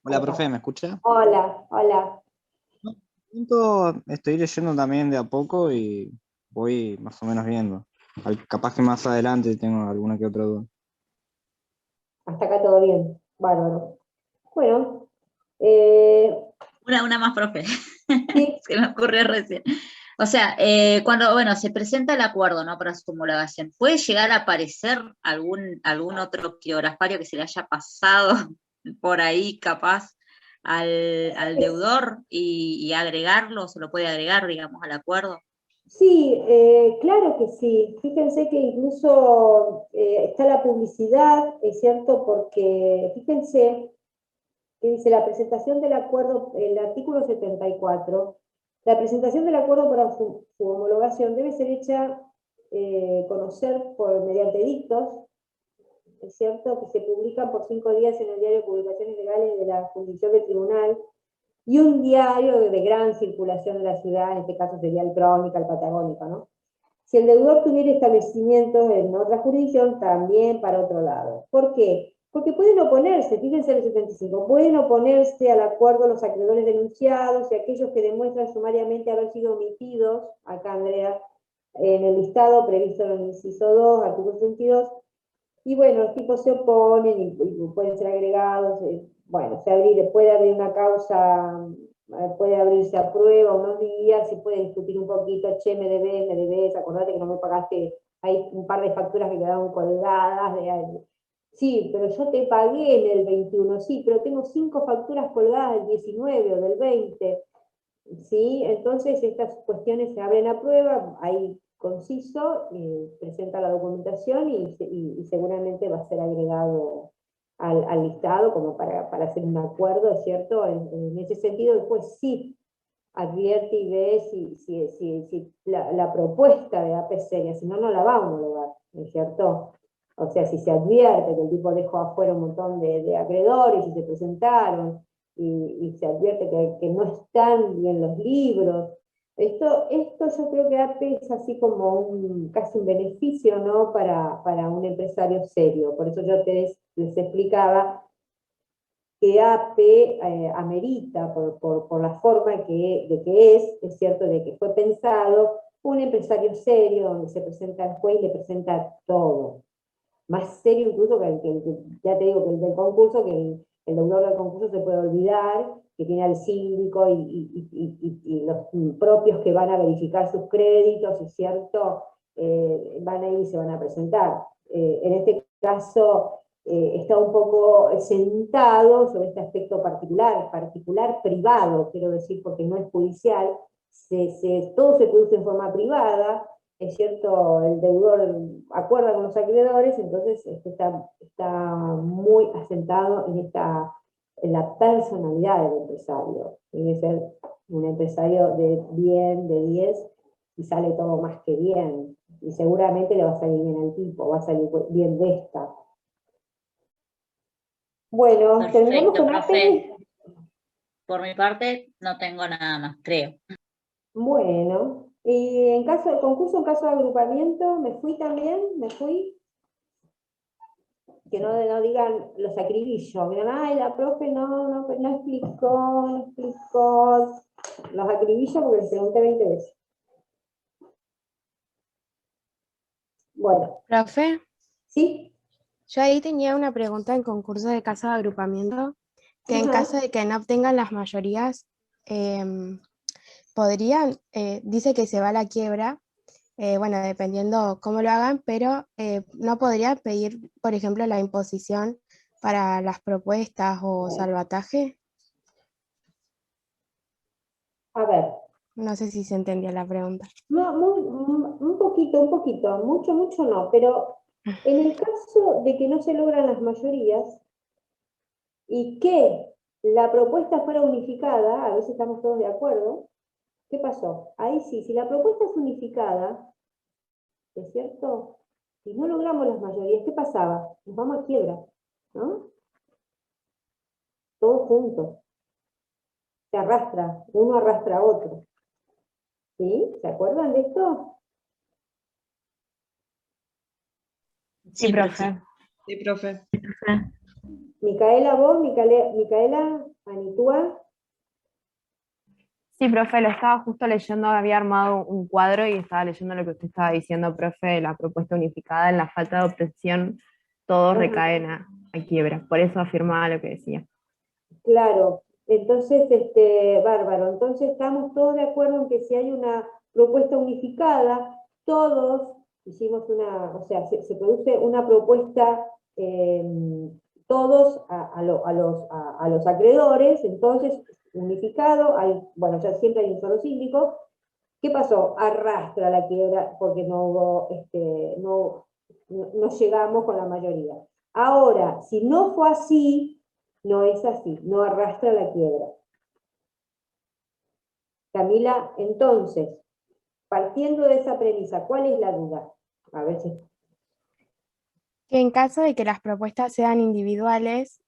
Hola, profe, ¿me escucha? Hola. Estoy leyendo también de a poco y voy más o menos viendo. Capaz que más adelante tengo alguna que otra duda. Hasta acá todo bien, bárbaro. Bueno, Una más, profe. sí. Se me ocurrió recién. O sea, cuando, bueno, se presenta el acuerdo, ¿no?, para su homologación, ¿puede llegar a aparecer algún otro quiografario que se le haya pasado por ahí, capaz, al deudor y agregarlo? ¿Se lo puede agregar, digamos, al acuerdo? Sí, claro que sí. Fíjense que incluso está la publicidad, es cierto, porque fíjense que dice la presentación del acuerdo, el artículo 74, la presentación del acuerdo para su homologación debe ser hecha conocer mediante edictos, es cierto, que se publican por 5 días en el diario de publicaciones legales de la jurisdicción del tribunal, y un diario de gran circulación de la ciudad, en este caso sería el Crónica, el Patagónico, ¿no? Si el deudor tuviera establecimientos en otra jurisdicción, también para otro lado. ¿Por qué? Porque pueden oponerse, fíjense el 75, pueden oponerse al acuerdo los acreedores denunciados y aquellos que demuestran sumariamente haber sido omitidos, acá Andrea, en el listado previsto en el inciso 2, artículo 72, y bueno, los tipos se oponen y pueden ser agregados, bueno, puede abrir una causa puede abrirse a prueba unos días, se puede discutir un poquito, che, me debes, acordate que no me pagaste, hay un par de facturas que quedaron colgadas, sí, pero yo te pagué en el 21, sí, pero tengo 5 facturas colgadas del 19 o del 20, ¿sí? Entonces estas cuestiones se abren a prueba, ahí conciso, presenta la documentación y seguramente va a ser agregado al listado como para hacer un acuerdo, ¿es cierto? En ese sentido, después sí advierte y ve si la propuesta de AP seria, si no, no la va a homologar, ¿no es cierto? O sea, si se advierte que el tipo dejó afuera un montón de acreedores y se presentaron, y se advierte que no están bien los libros, esto yo creo que AP es así como casi un beneficio, ¿no? Para un empresario serio. Por eso yo les explicaba que AP amerita, por la forma de que es cierto, de que fue pensado un empresario serio, donde se presenta al juez y le presenta todo. Más serio incluso ya te digo, que el del concurso, que el deudor del concurso se puede olvidar, que tiene al síndico y los propios que van a verificar sus créditos, es cierto, van a ir y se van a presentar. En este caso, está un poco sentado sobre este aspecto particular privado, quiero decir, porque no es judicial, todo se produce en forma privada, es cierto, el deudor acuerda con los acreedores, entonces está muy asentado en la personalidad del empresario. Tiene que ser un empresario de bien, de 10, y sale todo más que bien. Y seguramente le va a salir bien al tipo, va a salir bien de esta. Bueno, terminamos Perfecto, con profe. Por mi parte, no tengo nada más, creo. Bueno, y en caso de concurso, en caso de agrupamiento, me fui. Que no digan los acribillos, miren, ay, la profe no explicó, los acribillos porque les pregunté 20 veces. Bueno, Profe, ¿sí? yo ahí tenía una pregunta en concurso de caso de agrupamiento, que en Ajá. caso de que no obtengan las mayorías, podrían, dice que se va a la quiebra, bueno, dependiendo cómo lo hagan, pero no podría pedir, por ejemplo, la imposición para las propuestas o salvataje. A ver, No sé si se entendía la pregunta. un poquito, mucho no, pero en el caso de que no se logran las mayorías y que la propuesta fuera unificada, a ver si estamos todos de acuerdo, ¿qué pasó? Ahí sí, si la propuesta es unificada, ¿es cierto? Si no logramos las mayorías, ¿qué pasaba? Nos vamos a quiebra, ¿no? Todos juntos. Se arrastra, uno arrastra a otro. ¿Sí? ¿Se acuerdan de esto? Sí, profe. Sí, profe. Micaela, vos, Micaela, Anitúa. Sí, profe, lo estaba justo leyendo, había armado un cuadro y estaba leyendo lo que usted estaba diciendo, profe, de la propuesta unificada, en la falta de obtención, todos recaen a quiebra. Por eso afirmaba lo que decía. Claro, entonces, bárbaro, entonces estamos todos de acuerdo en que si hay una propuesta unificada, todos hicimos o sea, se produce una propuesta, todos a los acreedores, entonces unificado, bueno, ya siempre hay un solo síndico. ¿Qué pasó? Arrastra la quiebra porque no hubo, no llegamos con la mayoría. Ahora, si no fue así, no es así, no arrastra la quiebra. Camila, entonces, partiendo de esa premisa, ¿cuál es la duda? A ver si... Que en caso de que las propuestas sean individuales,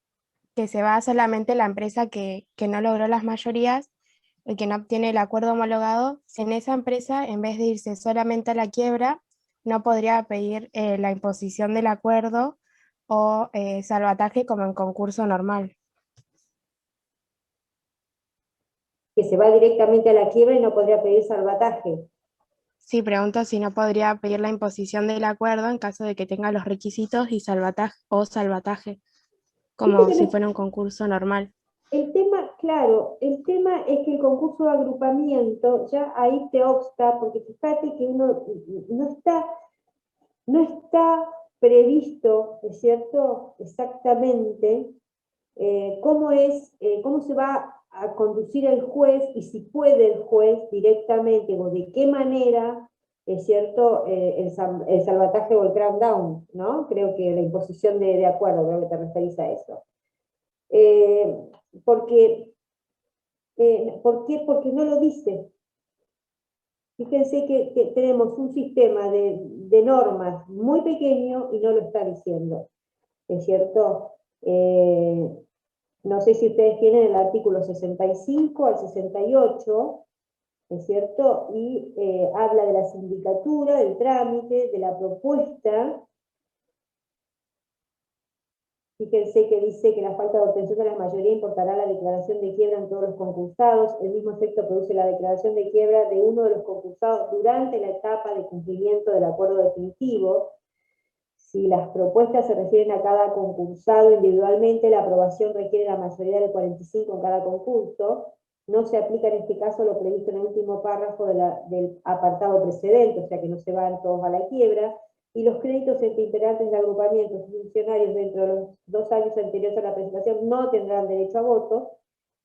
que se va solamente la empresa que no logró las mayorías y que no obtiene el acuerdo homologado, en esa empresa, en vez de irse solamente a la quiebra, no podría pedir la imposición del acuerdo o salvataje como en concurso normal. Que se va directamente a la quiebra y no podría pedir salvataje. Sí, pregunto si no podría pedir la imposición del acuerdo en caso de que tenga los requisitos y salvataje, como si fuera un concurso normal. el tema, claro, el tema es que el concurso de agrupamiento ya ahí te obsta, porque fíjate que uno no está previsto, ¿es cierto?, exactamente cómo se va a conducir el juez y si puede el juez directamente o de qué manera, es cierto, el salvataje o el crackdown, ¿no? Creo que la imposición de acuerdo, creo que te referís a eso. ¿Por qué? Porque no lo dice. Fíjense que tenemos un sistema de normas muy pequeño y no lo está diciendo, ¿es cierto? No sé si ustedes tienen el artículo 65 al 68, ¿es cierto? Y habla de la sindicatura, del trámite, de la propuesta. Fíjense que dice que la falta de obtención de la mayoría importará la declaración de quiebra en todos los concursados. El mismo efecto produce la declaración de quiebra de uno de los concursados durante la etapa de cumplimiento del acuerdo definitivo. Si las propuestas se refieren a cada concursado individualmente, la aprobación requiere la mayoría de 45 en cada concurso. No se aplica en este caso lo previsto en el último párrafo del apartado precedente, o sea que no se van todos a la quiebra. Y los créditos entre integrantes de agrupamientos y funcionarios dentro de los 2 años anteriores a la presentación no tendrán derecho a voto.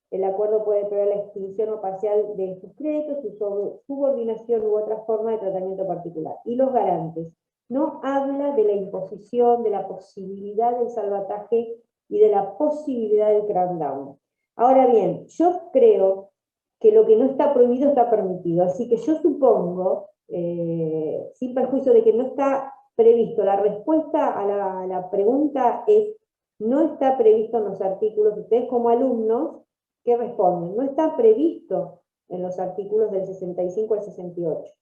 El acuerdo puede prever la extinción o parcial de estos créditos, su subordinación u otra forma de tratamiento particular. Y los garantes. No habla de la imposición, de la posibilidad del salvataje y de la posibilidad del crackdown. Ahora bien, yo creo que lo que no está prohibido está permitido, así que yo supongo, sin perjuicio de que no está previsto, la respuesta a la pregunta es, no está previsto en los artículos, ustedes como alumnos, ¿qué responden? No está previsto en los artículos del 65 al 68.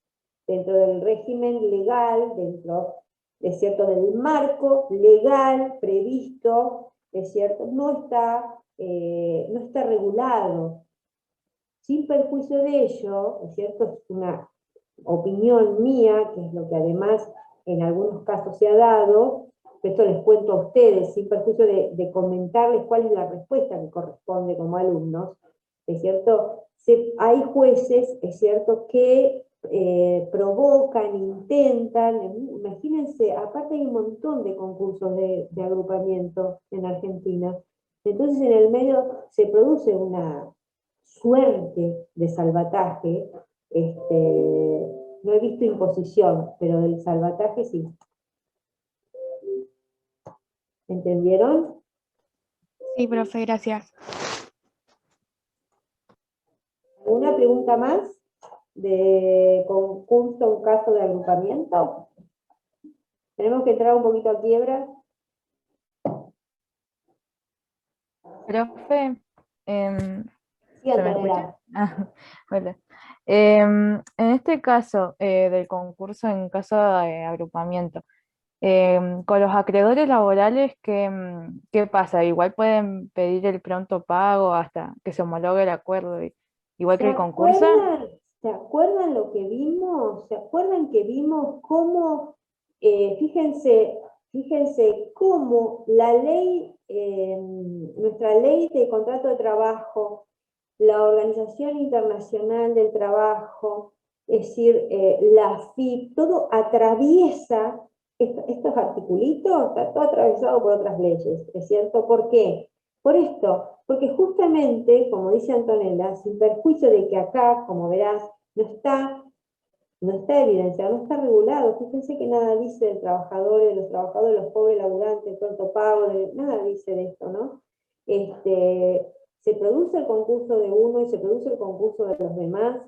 Dentro del régimen legal, dentro, es cierto, del marco legal previsto, es cierto, no está regulado. Sin perjuicio de ello, es cierto, es una opinión mía, que es lo que además en algunos casos se ha dado, esto les cuento a ustedes, sin perjuicio de comentarles cuál es la respuesta que corresponde como alumnos, es cierto, hay jueces, es cierto, que provocan, intentan, imagínense, aparte hay un montón de concursos de agrupamiento en Argentina, entonces en el medio se produce una suerte de salvataje, no he visto imposición, pero del salvataje sí. ¿Entendieron? Sí, profe, gracias. ¿Alguna pregunta más de concurso, un caso de agrupamiento? Tenemos que entrar un poquito a quiebra. Profe, Sí, ¿se me Antonella. escucha? Hola. En este caso del concurso en caso de agrupamiento, con los acreedores laborales, ¿qué pasa? Igual pueden pedir el pronto pago hasta que se homologue el acuerdo, igual que el concurso. ¿Se acuerdan lo que vimos? ¿Se acuerdan que vimos cómo, fíjense cómo la ley, nuestra ley de contrato de trabajo, la Organización Internacional del Trabajo, es decir, la FIP, todo atraviesa estos articulitos, está todo atravesado por otras leyes, ¿es cierto? ¿Por qué? Por esto, porque justamente, como dice Antonella, sin perjuicio de que acá, como verás, no está evidenciado, no está regulado. Fíjense que nada dice de los trabajadores, los pobres laburantes, el pronto pago, nada dice de esto, ¿no? Se produce el concurso de uno y se produce el concurso de los demás,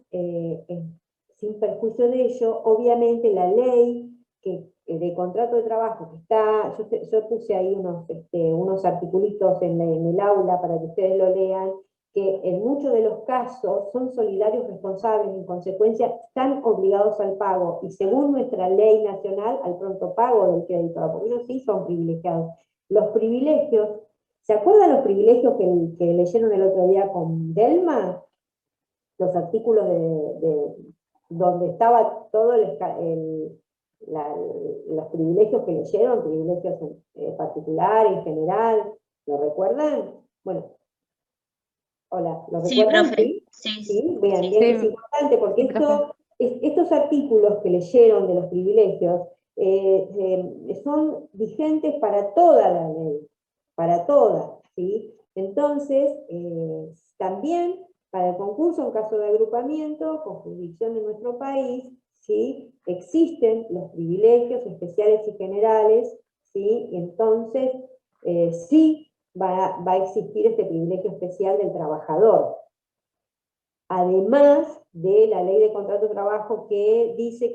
sin perjuicio de ello. Obviamente la ley de contrato de trabajo que está, yo puse ahí unos articulitos en el aula para que ustedes lo lean, que en muchos de los casos son solidarios responsables, en consecuencia están obligados al pago, y según nuestra ley nacional, al pronto pago del crédito, porque ellos sí son privilegiados. Los privilegios, ¿se acuerdan los privilegios que leyeron el otro día con Delma? Los artículos donde estaba todo los privilegios que leyeron, privilegios en particular, en general, ¿lo recuerdan? Bueno, Hola, ¿lo Sí, recuerdan? profe. ¿Sí? Sí, ¿Sí? Bien, sí. bien, es Sí, importante porque sí, profe. estos artículos que leyeron de los privilegios son vigentes para toda la ley, para toda, ¿sí? Entonces, también para el concurso en caso de agrupamiento, con jurisdicción de nuestro país, ¿sí? Existen los privilegios especiales y generales, ¿sí? Y entonces, sí va a existir este privilegio especial del trabajador. Además de la ley de contrato de trabajo que dice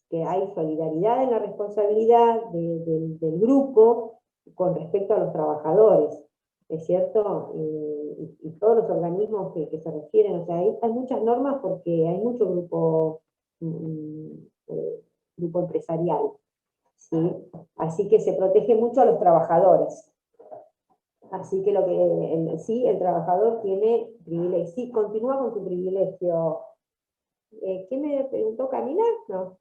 que hay solidaridad en la responsabilidad del grupo con respecto a los trabajadores, ¿es cierto? Y todos los organismos que se refieren, o sea, hay muchas normas porque hay mucho grupo empresarial, ¿sí? Así que se protege mucho a los trabajadores. Así que sí, el trabajador tiene privilegio, sí, continúa con su privilegio. ¿Quién me preguntó, Camila? No.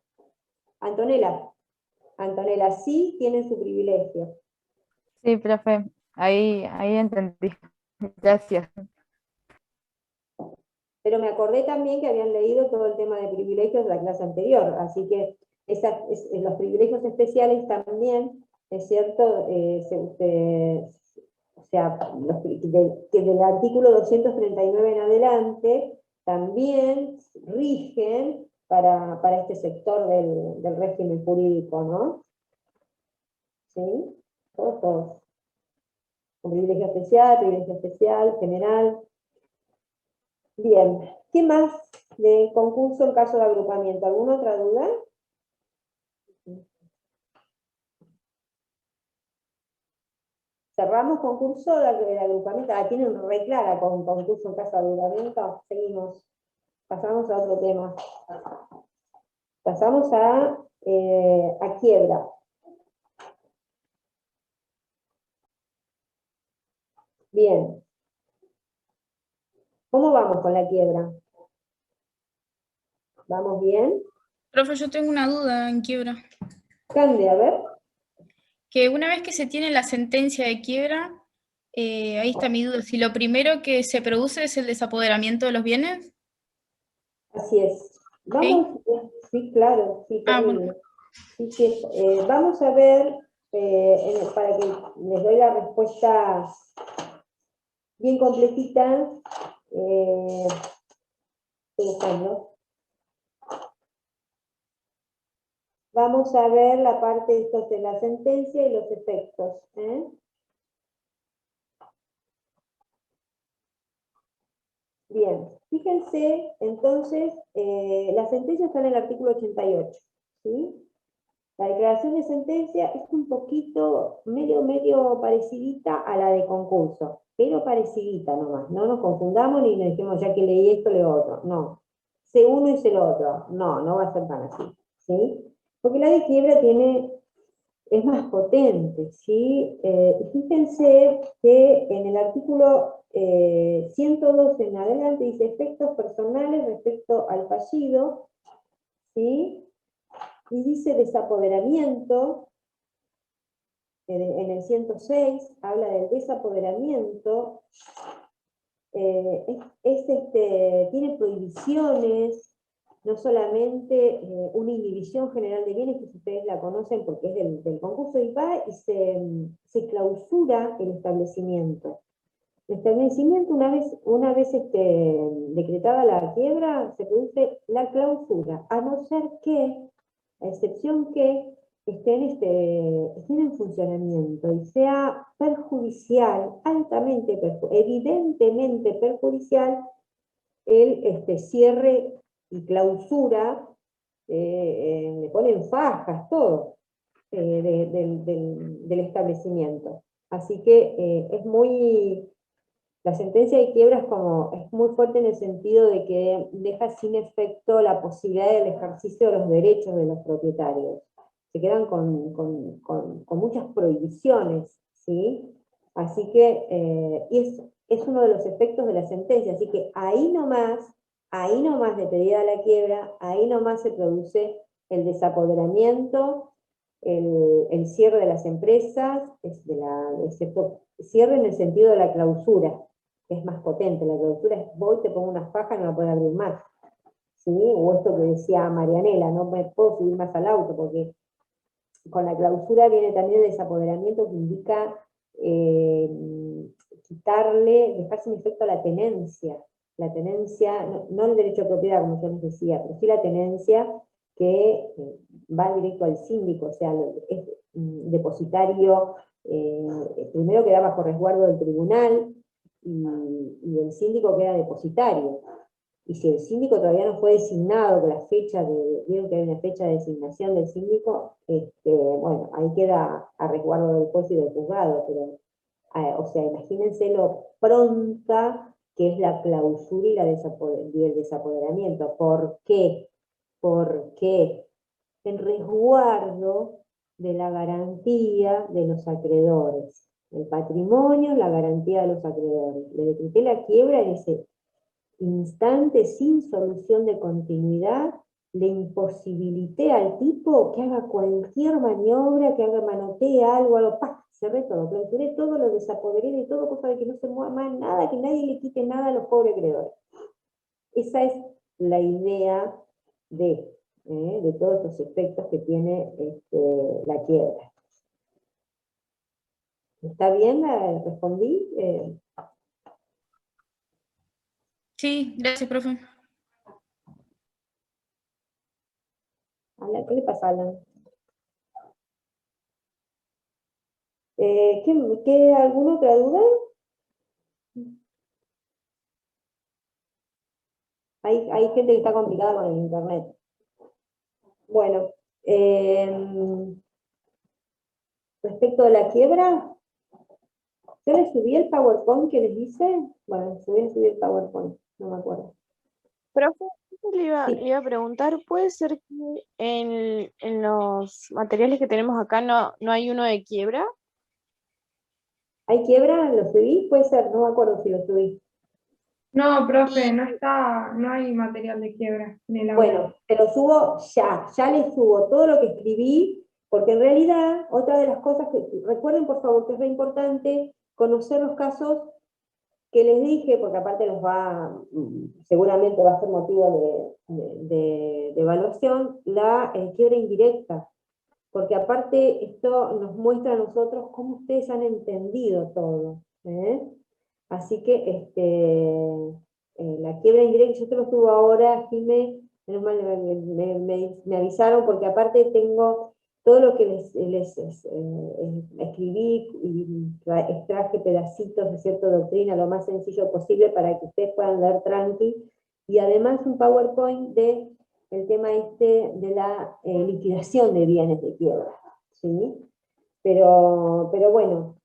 Antonella. Antonella, sí tiene su privilegio. Sí, profe. Ahí entendí. Gracias. Pero me acordé también que habían leído todo el tema de privilegios de la clase anterior, así que los privilegios especiales también, es cierto, o sea, que del artículo 239 en adelante, también rigen para este sector del régimen jurídico, ¿no? ¿Sí? Todos. Privilegio especial, general. Bien, ¿qué más de concurso en caso de agrupamiento? ¿Alguna otra duda? Cerramos concurso de agrupamiento. Tienen re clara con concurso en caso de agrupamiento. Seguimos. Pasamos a otro tema. Pasamos a quiebra. Bien. ¿Cómo vamos con la quiebra? ¿Vamos bien? Profe, yo tengo una duda en quiebra. Cande, a ver. Que una vez que se tiene la sentencia de quiebra, ahí está mi duda, si lo primero que se produce es el desapoderamiento de los bienes. Así es. Vamos, sí, claro, sí, terrible. Sí, vamos a ver, para que les doy la respuesta bien completita, estoy buscando. Vamos a ver la parte de la sentencia y los efectos. Bien, fíjense, entonces, la sentencia está en el artículo 88, ¿sí? La declaración de sentencia es un poquito, medio parecidita a la de concurso, pero parecidita nomás, no nos confundamos ni nos dijimos ya que leí esto, leo otro, no. Sé uno y sé lo otro, no va a ser tan así, ¿sí? Porque la de quiebra es más potente, ¿sí? Fíjense que en el artículo 112 en adelante dice efectos personales respecto al fallido, ¿sí? Y dice desapoderamiento, en el 106 habla del desapoderamiento, tiene prohibiciones, no solamente una inhibición general de bienes, que si ustedes la conocen porque es del concurso de IPA, y se clausura el establecimiento. El establecimiento, una vez decretada la quiebra, se produce la clausura, a no ser que, a excepción que estén en funcionamiento y sea perjudicial, evidentemente perjudicial, el cierre y clausura, le ponen fajas, todo, del establecimiento. Así que la sentencia de quiebra es muy fuerte en el sentido de que deja sin efecto la posibilidad del ejercicio de los derechos de los propietarios. Se quedan con muchas prohibiciones, ¿sí? Así que es uno de los efectos de la sentencia. Así que ahí nomás de pedida la quiebra, ahí nomás se produce el desapoderamiento, el cierre de las empresas, cierre en el sentido de la clausura. que es más potente. La clausura es voy, te pongo unas fajas, no la puedo abrir más. ¿Sí? O esto que decía Marianela, no me puedo subir más al auto, porque con la clausura viene también el desapoderamiento que indica dejar sin efecto la tenencia, no el derecho de propiedad, como yo les decía, pero sí la tenencia que va directo al síndico, o sea, es depositario, primero queda bajo resguardo del tribunal, y el síndico queda depositario. Y si el síndico todavía no fue designado, con la fecha vieron que hay una fecha de designación del síndico, bueno, ahí queda a resguardo del juez y del juzgado, pero, o sea, imagínense lo pronta que es la clausura y el desapoderamiento. ¿Por qué? Porque en resguardo de la garantía de los acreedores. El patrimonio, la garantía de los acreedores. Le decreté la quiebra en ese instante, sin solución de continuidad, le imposibilité al tipo que haga cualquier maniobra, que manotee algo, ¡pah! Cerré todo, clausuré todo, lo desapoderé de todo, cosa de que no se mueva más nada, que nadie le quite nada a los pobres acreedores. Esa es la idea de todos los efectos que tiene la quiebra. ¿Está bien? ¿Respondí? Sí, gracias, profe. ¿Qué le pasa a Alan? ¿Alguna otra duda? Hay gente que está complicada con el internet. Bueno, respecto de la quiebra, ¿yo les subí el PowerPoint que les hice? Bueno, se voy a subir el PowerPoint, no me acuerdo. Profe, le Sí. iba a preguntar, ¿puede ser que en los materiales que tenemos acá no hay uno de quiebra? ¿Hay quiebra? ¿Lo subí? Puede ser, no me acuerdo si lo subí. No, profe, no hay material de quiebra en el aula. Bueno, te lo subo ya les subo todo lo que escribí, porque en realidad, otra de las cosas que, recuerden por favor que es muy importante conocer los casos que les dije, porque aparte seguramente va a ser motivo de evaluación, la quiebra indirecta, porque aparte esto nos muestra a nosotros cómo ustedes han entendido todo. Así que la quiebra indirecta, yo te lo subo ahora, Jimé, menos mal me avisaron, porque aparte tengo todo lo que les escribí y extraje pedacitos de cierta doctrina lo más sencillo posible para que ustedes puedan leer tranqui, y además un PowerPoint de el tema de la liquidación de bienes de quiebra, ¿sí? Pero bueno,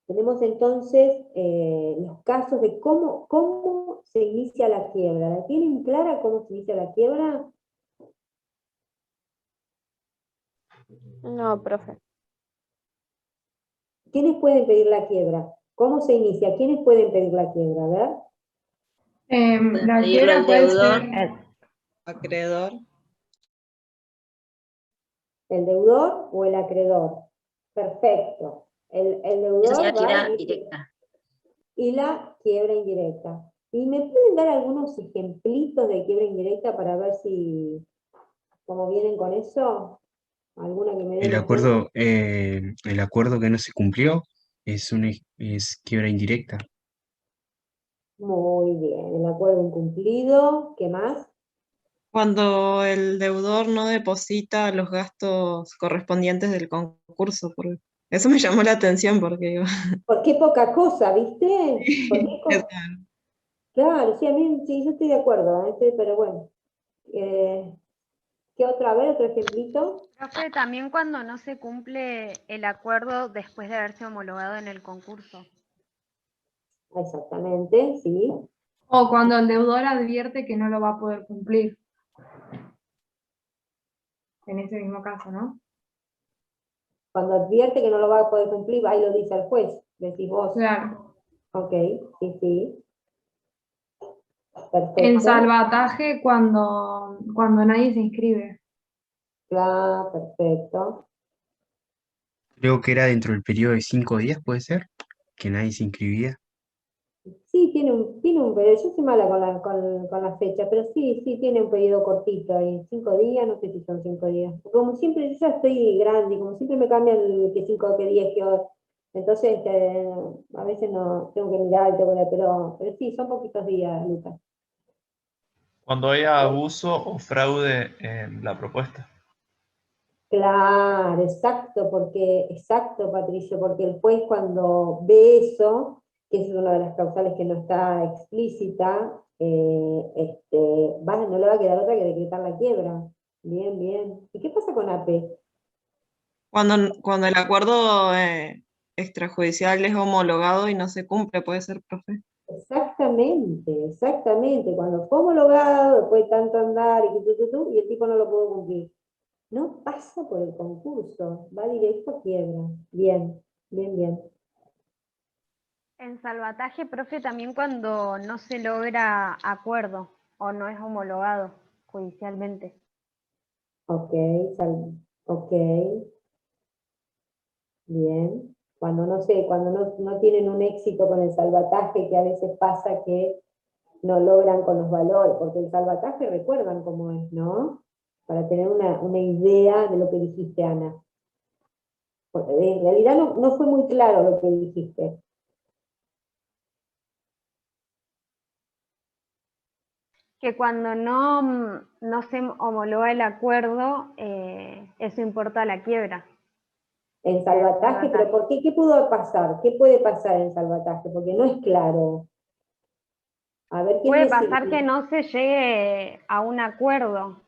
tenemos entonces los casos de cómo se inicia la quiebra. ¿La tienen clara cómo se inicia la quiebra? No, profe. ¿Quiénes pueden pedir la quiebra? ¿Cómo se inicia? ¿Quiénes pueden pedir la quiebra? A ver. La pedirlo quiebra al puede deudor. ser Acreedor. ¿El deudor o el acreedor? Perfecto. El deudor Esa sería va quiebra y directa. la quiebra indirecta. ¿Y me pueden dar algunos ejemplitos de quiebra indirecta para ver cómo vienen con eso? ¿Alguna que me den El acuerdo que no se cumplió es quiebra indirecta. Muy bien, el acuerdo incumplido. ¿Qué más? Cuando el deudor no deposita los gastos correspondientes del concurso. Eso me llamó la atención porque ¿Por qué poca cosa, viste? ¿Por qué ¿qué cosa? tal? Claro, sí, a mí sí, yo estoy de acuerdo, pero bueno. ¿Qué otra vez? ¿Otro ejemplito? Profe, también cuando no se cumple el acuerdo después de haberse homologado en el concurso. Exactamente, sí. o cuando el deudor advierte que no lo va a poder cumplir. En ese mismo caso, ¿no? Cuando advierte que no lo va a poder cumplir, ahí lo dice al juez, decís vos. Claro. Ok, sí. En Perfecto. salvataje cuando nadie se inscribe. Claro, perfecto. Creo que era dentro del periodo de 5 días, ¿puede ser? Que nadie se inscribía. Sí, tiene un periodo, yo soy mala con la fecha, pero sí, tiene un periodo cortito ahí, 5 días, no sé si son 5 días. Como siempre, yo ya estoy grande, y como siempre me cambian que 5, que 10, que 8, entonces a veces no tengo que mirar, pero sí, son poquitos días, Lucas. Cuando haya abuso o fraude en la propuesta. Claro, exacto, Patricio, porque el juez cuando ve eso, que es una de las causales que no está explícita, no le va a quedar otra que decretar la quiebra. Bien, bien. ¿Y qué pasa con AP? Cuando el acuerdo extrajudicial es homologado y no se cumple, puede ser, profe. Exactamente. Cuando fue homologado, después de tanto andar y el tipo no lo pudo cumplir. No pasa por el concurso, va directo a quiebra. Bien, bien, bien. En salvataje, profe, también cuando no se logra acuerdo o no es homologado judicialmente. Ok, ok, bien. Cuando no tienen un éxito con el salvataje, que a veces pasa que no logran con los valores, porque el salvataje recuerdan cómo es, ¿no? Para tener una idea de lo que dijiste, Ana. Porque en realidad no fue muy claro lo que dijiste. Que cuando no se homologa el acuerdo, eso importa la quiebra. En salvataje, pero ¿por qué? ¿Qué pudo pasar? ¿Qué puede pasar en salvataje? Porque no es claro. A ver, ¿quién Puede me pasar sigue? que no se llegue a un acuerdo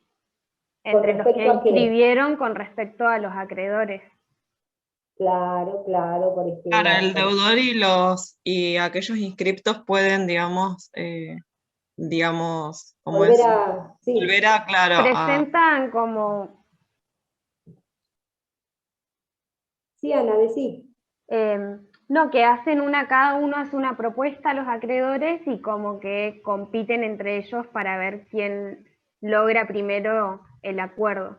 ¿Con entre los que respecto a qué? inscribieron con respecto a los acreedores. Claro, porque Claro, el deudor y aquellos inscriptos pueden, digamos, ¿cómo volver es? a... Sí, Volver a, claro, Presentan como, sí, Ana, decí. no, que hacen cada uno hace una propuesta a los acreedores y como que compiten entre ellos para ver quién logra primero el acuerdo.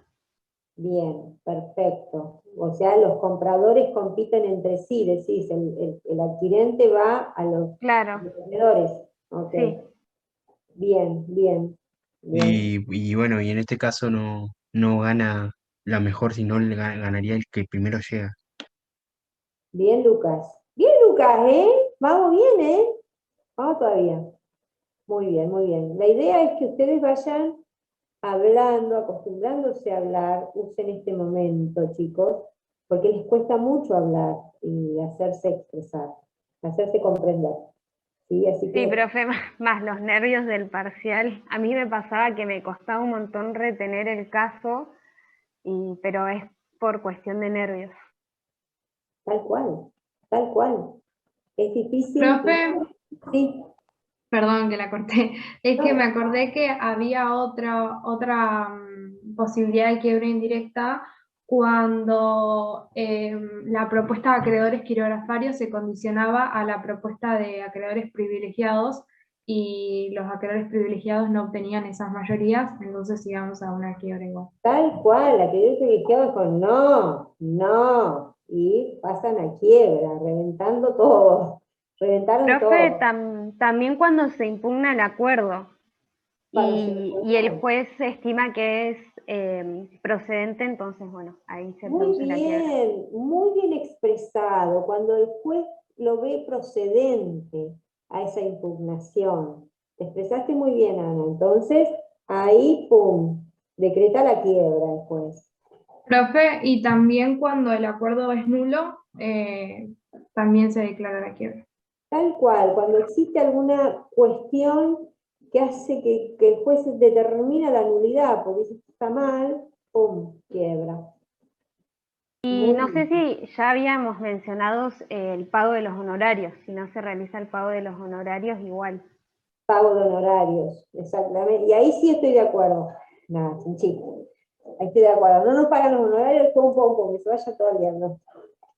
Bien, perfecto. O sea, los compradores compiten entre sí, decís, el adquirente va a los Claro, vendedores. Ok, sí. bien. Y bueno, y en este caso no gana la mejor, sino ganaría el que primero llega. Bien, Lucas. Bien, Lucas, ¿eh? Vamos bien, ¿eh? Vamos todavía. Muy bien, muy bien. La idea es que ustedes vayan hablando, acostumbrándose a hablar, usen este momento, chicos, porque les cuesta mucho hablar y hacerse expresar, hacerse comprender. ¿Sí? Así Sí, que, profe, más los nervios del parcial. A mí me pasaba que me costaba un montón retener el caso, pero es por cuestión de nervios. tal cual. Es difícil. Profe, Sí, perdón que la corté, es que me no, acordé que había otra posibilidad de quiebra indirecta cuando la propuesta de acreedores quirografarios se condicionaba a la propuesta de acreedores privilegiados y los acreedores privilegiados no obtenían esas mayorías, entonces íbamos a una quiebra igual. tal cual, la que yo te dije con no, y pasan a quiebra, reventaron Profe, todo. también cuando se impugna el acuerdo Cuando se y el impugnan. juez estima que es procedente, entonces, bueno, ahí se produce la quiebra. Muy bien expresado, cuando el juez lo ve procedente a esa impugnación. Te expresaste muy bien, Ana. Entonces, ahí, pum, decreta la quiebra el juez. Profe, y también cuando el acuerdo es nulo, también se declara la quiebra. Tal cual, cuando existe alguna cuestión que hace que el juez determina la nulidad, porque dice que está mal, pum, quiebra. Y no sé si ya habíamos mencionado el pago de los honorarios, si no se realiza el pago de los honorarios igual. Pago de honorarios, exactamente. Y ahí sí estoy de acuerdo. Nada, sí. Ahí estoy de acuerdo. No nos pagan los honorarios, pum, que se vaya todo el día, ¿no?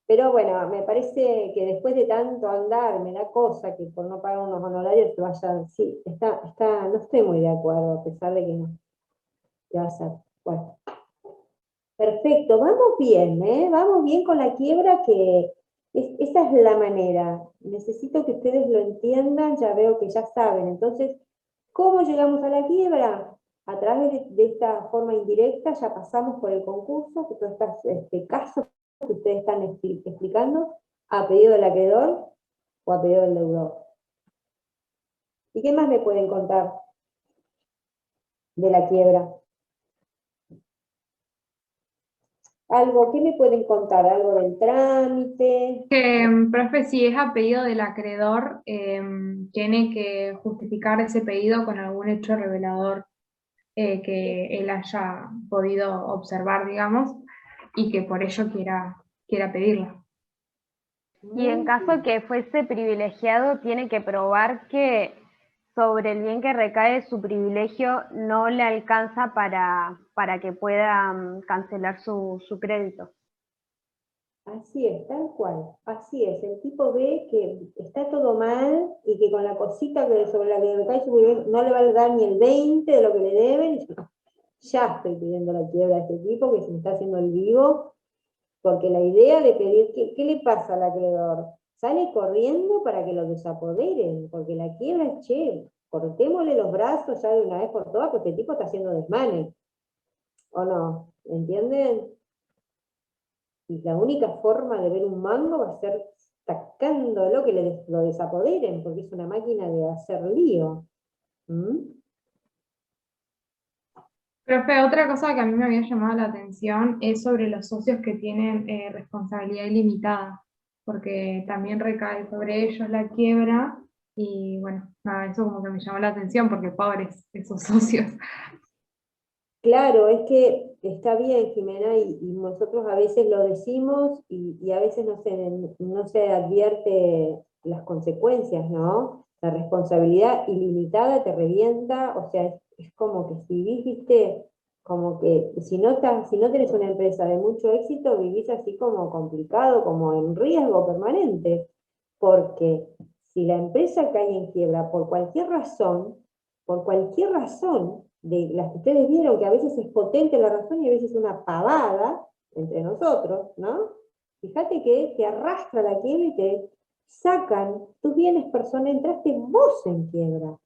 Pero bueno, me parece que después de tanto andar, me da cosa que por no pagar unos honorarios se vayan. Sí, no estoy muy de acuerdo, a pesar de que no. Ya va a ser. Bueno. Perfecto, vamos bien, ¿eh? Vamos bien con la quiebra que Esa es la manera. Necesito que ustedes lo entiendan, ya veo que ya saben. Entonces, ¿cómo llegamos a la quiebra? A través de esta forma indirecta ya pasamos por el concurso, que todo este caso que ustedes están explicando, a pedido del acreedor o a pedido del deudor. ¿Y qué más me pueden contar de la quiebra? Algo, ¿qué me pueden contar? ¿Algo del trámite? Profe, si es a pedido del acreedor, tiene que justificar ese pedido con algún hecho revelador que él haya podido observar, digamos, y que por ello quiera pedirla. Y en caso que fuese privilegiado, tiene que probar que sobre el bien que recae su privilegio no le alcanza para que pueda cancelar su crédito. Así es, tal cual, así es. El tipo ve que está todo mal y que con la cosita sobre la que recae su privilegio no le va a dar ni el 20 de lo que le deben, y dice, no, ya estoy pidiendo la quiebra a este tipo que se me está haciendo el vivo, porque la idea de pedir, ¿qué le pasa al acreedor? Sale corriendo para que lo desapoderen, porque la quiebra es, che, cortémosle los brazos ya de una vez por todas, porque este tipo está haciendo desmanes. ¿O no? ¿Entienden? Y la única forma de ver un mango va a ser sacándolo, que lo desapoderen, porque es una máquina de hacer lío. Profe, otra cosa que a mí me había llamado la atención es sobre los socios que tienen responsabilidad ilimitada, porque también recae sobre ellos la quiebra, y bueno, nada, eso como que me llamó la atención, porque pobres esos socios. Claro, es que está bien, Jimena, y nosotros a veces lo decimos y a veces no se advierte las consecuencias, ¿no? La responsabilidad ilimitada te revienta, o sea, es como que si viviste, como que si no tenés una empresa de mucho éxito, vivís así como complicado, como en riesgo permanente, porque si la empresa cae en quiebra por cualquier razón, de las que ustedes vieron, que a veces es potente la razón y a veces una pavada entre nosotros, ¿no? Fíjate que te arrastra la quiebra y te sacan tus bienes personales, entraste vos en quiebra.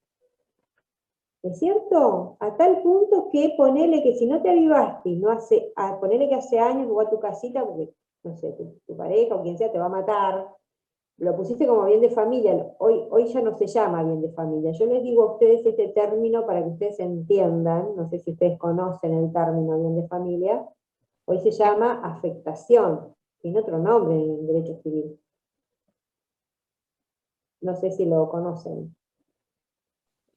¿Es cierto? A tal punto que ponele que si no te avivaste, ponele que hace años jugó a tu casita, porque, no sé, tu pareja o quien sea te va a matar, lo pusiste como bien de familia, hoy ya no se llama bien de familia. Yo les digo a ustedes este término para que ustedes entiendan, no sé si ustedes conocen el término bien de familia, hoy se llama afectación, tiene otro nombre en el derecho civil. No sé si lo conocen.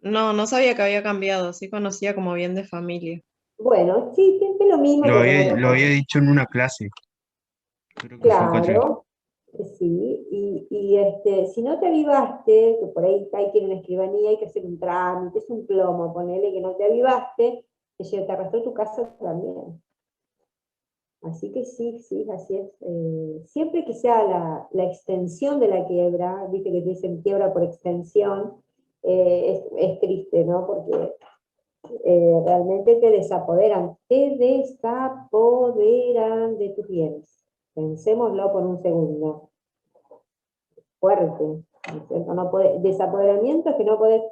No, no sabía que había cambiado, sí conocía como bien de familia. Bueno, sí, siempre lo mismo. Lo había dicho en una clase. Creo que fue en Claro, sí, si no te avivaste, que por ahí hay que ir a una escribanía, hay que hacer un trámite, es un plomo, ponele que no te avivaste, te arrastró tu casa también. Así que sí, así es. Siempre que sea la extensión de la quiebra, viste que te dicen quiebra por extensión, es triste, ¿no? Porque realmente te desapoderan de tus bienes. Pensémoslo por un segundo. Fuerte, ¿no es cierto? Desapoderamiento es que no podés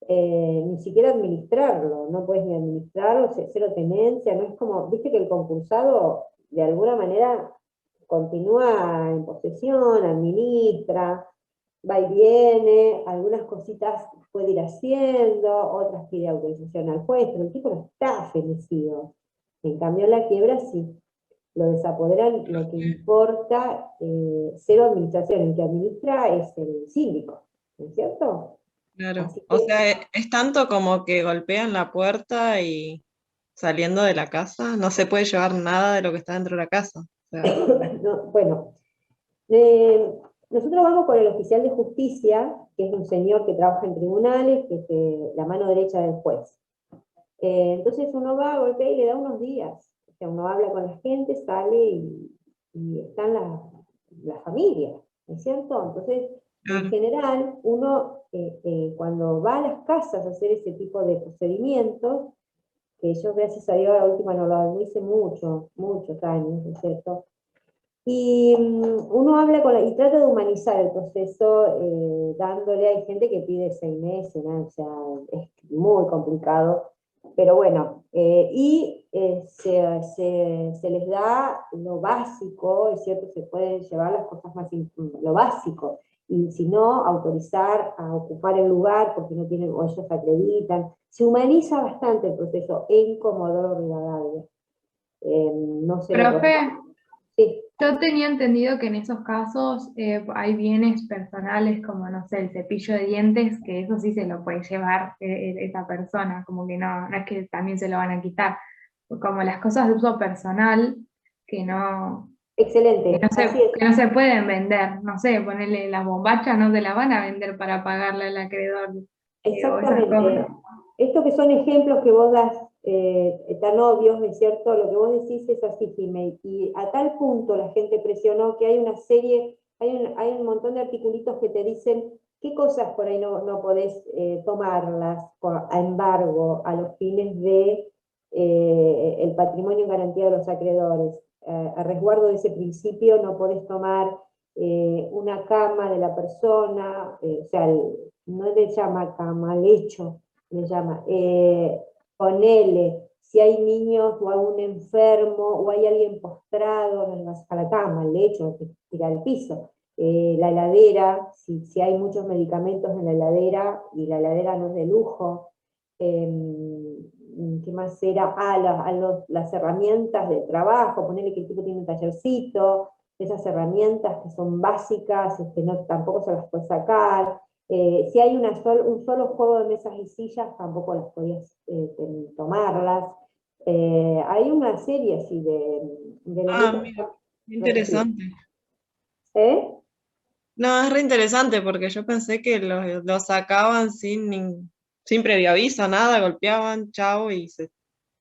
ni siquiera administrarlo, no puedes ni administrarlo, cero tenencia, no es como, viste que el concursado de alguna manera continúa en posesión, administra, va y viene, algunas cositas puede ir haciendo, otras pide autorización al juez, pero el tipo no está fenecido. En cambio la quiebra sí, lo desapoderan, lo que importa, cero administración, el que administra es el síndico, ¿no es cierto? Claro, Así o que, sea, es tanto como que golpean la puerta y saliendo de la casa no se puede llevar nada de lo que está dentro de la casa. O sea, bueno, nosotros vamos con el oficial de justicia, que es un señor que trabaja en tribunales, que es la mano derecha del juez. Entonces uno va, golpea y le da unos días. O sea, uno habla con la gente, sale y están las familias, ¿no es cierto? Entonces, en general, uno cuando va a las casas a hacer ese tipo de procedimientos, que yo gracias a Dios la última no lo hice muchos años, ¿no es cierto? Y uno habla y trata de humanizar el proceso, dándole, hay gente que pide 6 meses, ¿no? O sea, es muy complicado, pero bueno, se les da lo básico, es cierto, se pueden llevar las cosas más, lo básico, y si no, autorizar a ocupar el lugar porque no tienen, o ellos acreditan, se humaniza bastante el proceso en Comodoro Rivadavia. No sé lo que... Profe, Sí. yo tenía entendido que en esos casos hay bienes personales como, no sé, el cepillo de dientes, que eso sí se lo puede llevar esa persona, como que no es que también se lo van a quitar. Como las cosas de uso personal que no, Excelente, así es. que no se pueden vender, no sé, ponerle las bombachas, no se las van a vender para pagarle al acreedor. O esas Exactamente. cosas. Estos que son ejemplos que vos das tan obvios, ¿es cierto? Lo que vos decís es así, Jimé. Y a tal punto la gente presionó que hay una serie, hay un montón de articulitos que te dicen qué cosas por ahí no podés tomarlas a embargo a los fines de el patrimonio en garantía de los acreedores. A resguardo de ese principio no podés tomar una cama de la persona, o sea, no le llama cama, lecho, le llama. Ponele, si hay niños o algún enfermo o hay alguien postrado, no le vas a la cama, el lecho, tira al piso. La heladera, si hay muchos medicamentos en la heladera y la heladera no es de lujo. ¿Qué más era? Las herramientas de trabajo, ponerle que el tipo tiene un tallercito, esas herramientas que son básicas, tampoco se las puede sacar. Si hay un solo juego de mesas y sillas, tampoco las podías tomarlas. Hay una serie así de elementos. Mira, interesante. ¿Eh? No, es re interesante porque yo pensé que lo sacaban sin previo aviso, nada, golpeaban, chao,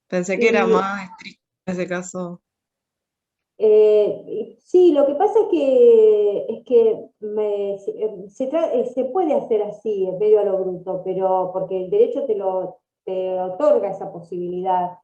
pensé que era Y, más estricto en ese caso. sí, lo que pasa es que se puede hacer así, en medio a lo bruto, pero porque el derecho te otorga esa posibilidad.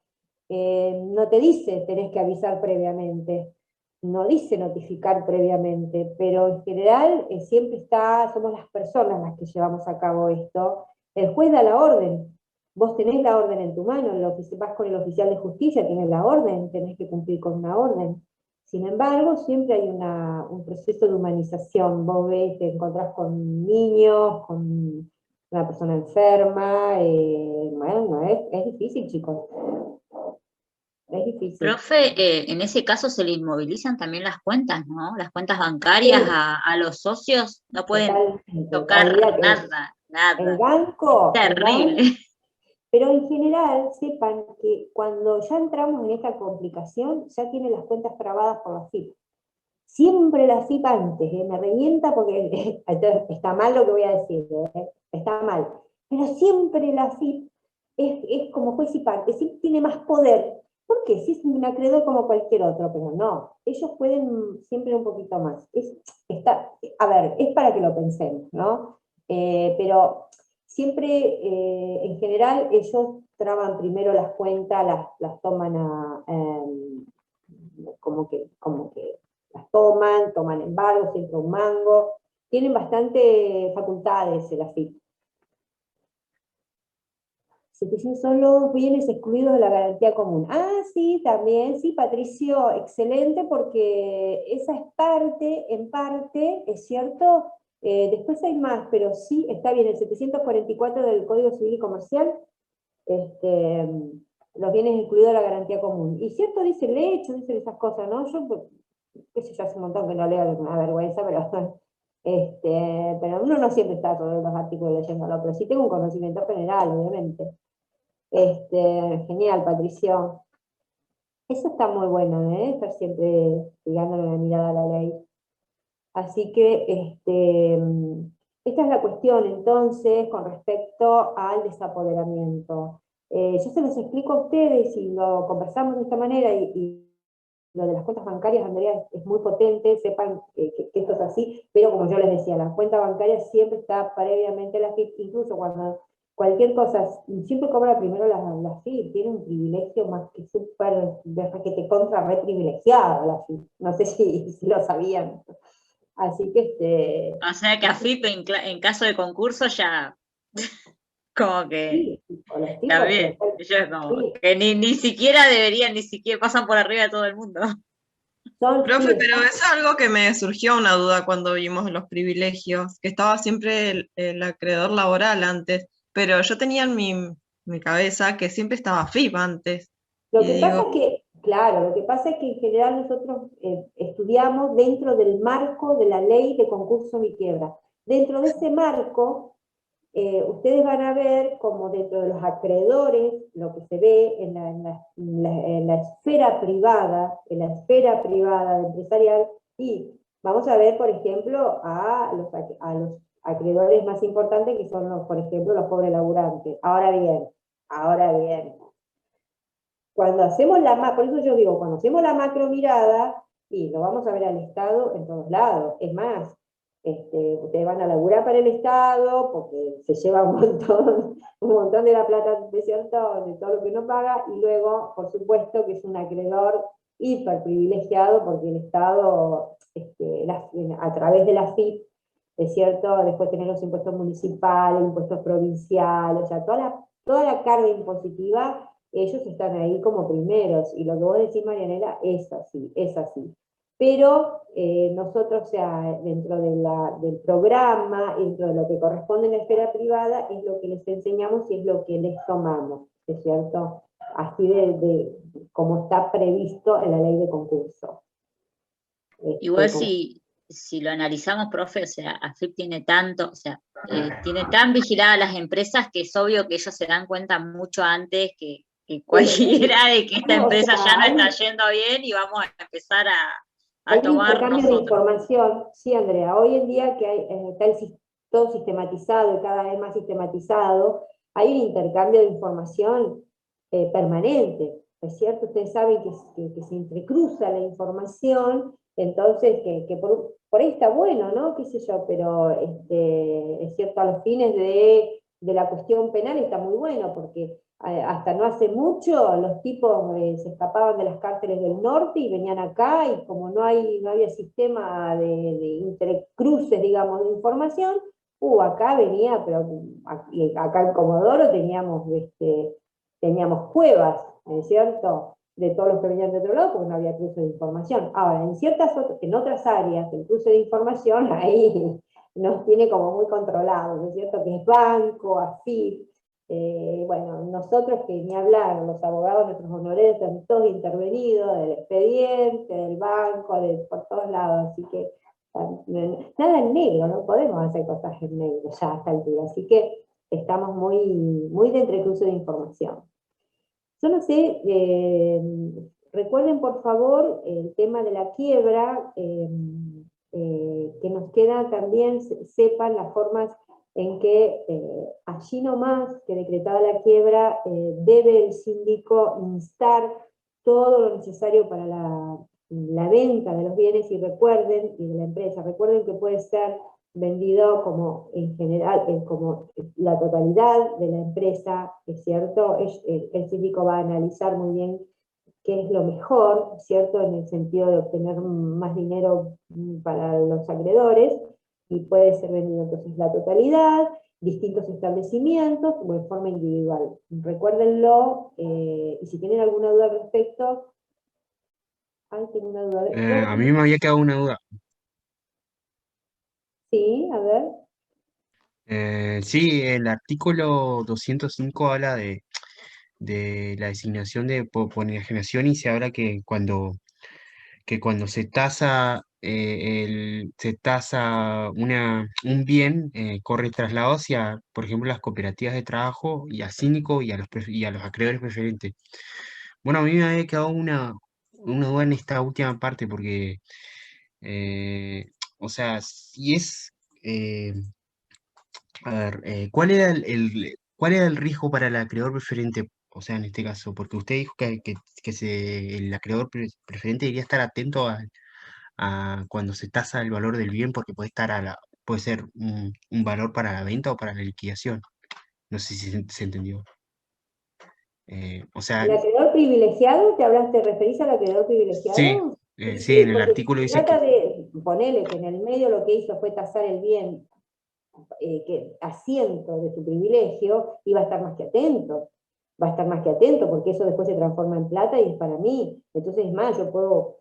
No te dice tenés que avisar previamente, no dice notificar previamente, pero en general siempre somos las personas las que llevamos a cabo esto. El juez da la orden, vos tenés la orden en tu mano, vas con el oficial de justicia, tenés la orden, tenés que cumplir con una orden. Sin embargo, siempre hay un proceso de humanización. Vos ves, te encontrás con niños, con una persona enferma. Bueno, es difícil, chicos. Es difícil. Profe, en ese caso se le inmovilizan también las cuentas, ¿no? Las cuentas bancarias Sí. a los socios no pueden Totalmente, tocar olvídate. nada. El banco, Terrible. pero en general sepan que cuando ya entramos en esta complicación, ya tienen las cuentas trabadas por la FIP. Siempre la FIP antes, me revienta porque está mal lo que voy a decir, está mal. Pero siempre la FIP es como juez y parte, siempre tiene más poder. ¿Por qué? Si es un acreedor como cualquier otro, pero no, ellos pueden siempre un poquito más. A ver, es para que lo pensemos, ¿no? Pero siempre, en general, ellos traban primero las cuentas, las toman como que las toman embargo, siempre un mango, tienen bastante facultades el AFIP. Son los bienes excluidos de la garantía común. Ah, sí, también, sí, Patricio, excelente, porque esa es en parte, es cierto, después hay más, pero sí, está bien, el 744 del Código Civil y Comercial, los bienes excluidos de la garantía común. Y cierto, dice el hecho, dicen esas cosas, ¿no? Yo, qué sé yo, hace un montón que no leo, me da vergüenza, pero uno no siempre está sobre los artículos leyéndolo, pero sí tengo un conocimiento general, obviamente. Genial, Patricio. Eso está muy bueno, estar siempre pegándole la mirada a la ley. Así que esta es la cuestión entonces con respecto al desapoderamiento. Yo se los explico a ustedes y lo conversamos de esta manera y lo de las cuentas bancarias, Andrea, es muy potente, sepan que esto es así, pero como yo les decía, la cuenta bancaria siempre está previamente la FIP, incluso cuando cualquier cosa, siempre cobra primero la FIP, tiene un privilegio más que súper, que te contra re privilegiado la FIP, no sé si lo sabían. Así que O sea que AFIP en caso de concurso ya como que sí, con los tipos, también, ellos como sí, que ni siquiera deberían, ni siquiera pasan por arriba de todo el mundo. son, Profe, sí, pero es algo que me surgió una duda cuando vimos los privilegios, que estaba siempre el acreedor laboral antes, pero yo tenía en mi cabeza que siempre estaba FIP antes. lo Y que pasa digo, es que, claro, lo que pasa es que en general nosotros estudiamos dentro del marco de la ley de concursos y quiebra. Dentro de ese marco, ustedes van a ver como dentro de los acreedores, lo que se ve en la esfera privada empresarial, y vamos a ver, por ejemplo, a los acreedores más importantes, que son, por ejemplo, los pobres laburantes. Ahora bien, cuando hacemos por eso yo digo, cuando hacemos la macro mirada, y lo vamos a ver al Estado en todos lados. Es más, ustedes van a laburar para el Estado porque se lleva un montón de la plata, de cierto, de todo lo que no paga, y luego, por supuesto, que es un acreedor hiper privilegiado porque el Estado, a través de la FIP, es cierto, después tener los impuestos municipales, impuestos provinciales, o sea, toda la carga impositiva, ellos están ahí como primeros, y lo que vos decís, Marianela, es así, es así. Pero nosotros, o sea, dentro del programa, dentro de lo que corresponde en la esfera privada, es lo que les enseñamos y es lo que les tomamos, ¿es cierto? Así como está previsto en la ley de concurso. Igual si lo analizamos, profe, o sea, AFIP tiene tanto, o sea, tiene tan vigiladas las empresas que es obvio que ellos se dan cuenta mucho antes que cualquiera de que esta O empresa sea, ya no está yendo bien y vamos a empezar hay a un tomar intercambio de nosotros. información, sí, Andrea. Hoy en día que está todo sistematizado y cada vez más sistematizado, hay un intercambio de información permanente, ¿es cierto? Ustedes saben que se entrecruza la información, entonces que por ahí está bueno, ¿no? Qué sé yo, pero es cierto, a los fines de la cuestión penal está muy bueno, porque hasta no hace mucho los tipos se escapaban de las cárceles del norte y venían acá, y como no había sistema de intercruces, digamos, de información, acá venía, pero acá en Comodoro teníamos cuevas, ¿no es cierto?, de todos los que venían de otro lado, porque no había cruce de información. Ahora, en otras áreas, el cruce de información, ahí nos tiene como muy controlados, ¿no es cierto?, que es banco, AFIP. Bueno, nosotros, que ni hablar, los abogados, nuestros honorarios, están todos intervenidos, del expediente, del banco, por todos lados, así que nada en negro, no podemos hacer cosas en negro ya a esta altura, así que estamos muy de entrecruce de información. Yo no sé, recuerden por favor el tema de la quiebra, que nos queda también, sepan las formas en que allí nomás que decretada la quiebra, debe el síndico instar todo lo necesario para la venta de los bienes, y de la empresa, recuerden que puede ser vendido como en general, como la totalidad de la empresa, ¿es cierto? El síndico va a analizar muy bien qué es lo mejor, ¿cierto?, en el sentido de obtener más dinero para los acreedores, y puede ser vendido entonces la totalidad, distintos establecimientos o en forma individual. Recuérdenlo, y si tienen alguna duda al respecto. Tengo una duda. A mí me había quedado una duda. Sí, a ver. Sí, el artículo 205 habla de la designación de generación, y se habla que cuando se tasa, se tasa un bien, corre traslado hacia, por ejemplo, las cooperativas de trabajo y al síndico y a los acreedores preferentes. Bueno, a mí me había quedado una duda en esta última parte porque, o sea, si es... a ver, ¿cuál era el riesgo para el acreedor preferente? O sea, en este caso, porque usted dijo que el acreedor preferente debería estar atento a cuando se tasa el valor del bien, porque puede ser un valor para la venta o para la liquidación. No sé si se entendió. O sea, ¿El acreedor privilegiado? ¿Te referís al acreedor sí, privilegiado? sí, en el Porque artículo se dice trata que, de, ponele que en el medio lo que hizo fue tasar el bien que asiento de su privilegio, y va a estar más que atento. Va a estar más que atento, porque eso después se transforma en plata y es para mí. Entonces, es más, yo puedo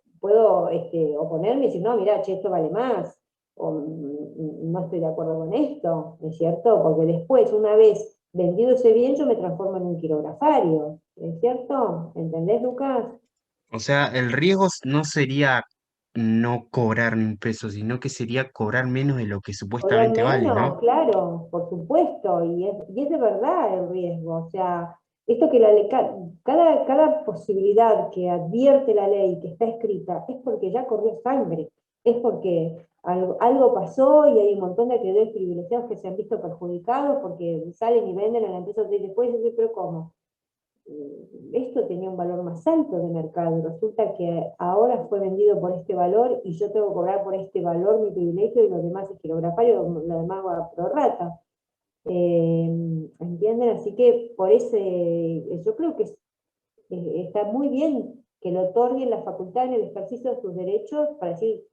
oponerme y decir, no, mira, che, esto vale más, o no estoy de acuerdo con esto, ¿no es cierto? Porque después, una vez vendido ese bien, yo me transformo en un quirografario, ¿no es cierto? ¿Entendés, Lucas? o sea, el riesgo no sería no cobrar ni un peso, sino que sería cobrar menos de lo que Cobrar supuestamente vale, ¿no? menos, claro, por supuesto, y es de verdad el riesgo. O sea, esto que cada posibilidad que advierte la ley, que está escrita, es porque ya corrió sangre, es porque algo pasó y hay un montón de acreedores privilegiados que se han visto perjudicados porque salen y venden a la empresa y después dicen, pero ¿cómo? Esto tenía un valor más alto de mercado, y resulta que ahora fue vendido por este valor y yo tengo que cobrar por este valor mi privilegio y lo demás es quirografario, lo demás va a prorrata. ¿Entienden? Así que por yo creo que está muy bien que le otorguen la facultad en el ejercicio de sus derechos para decir,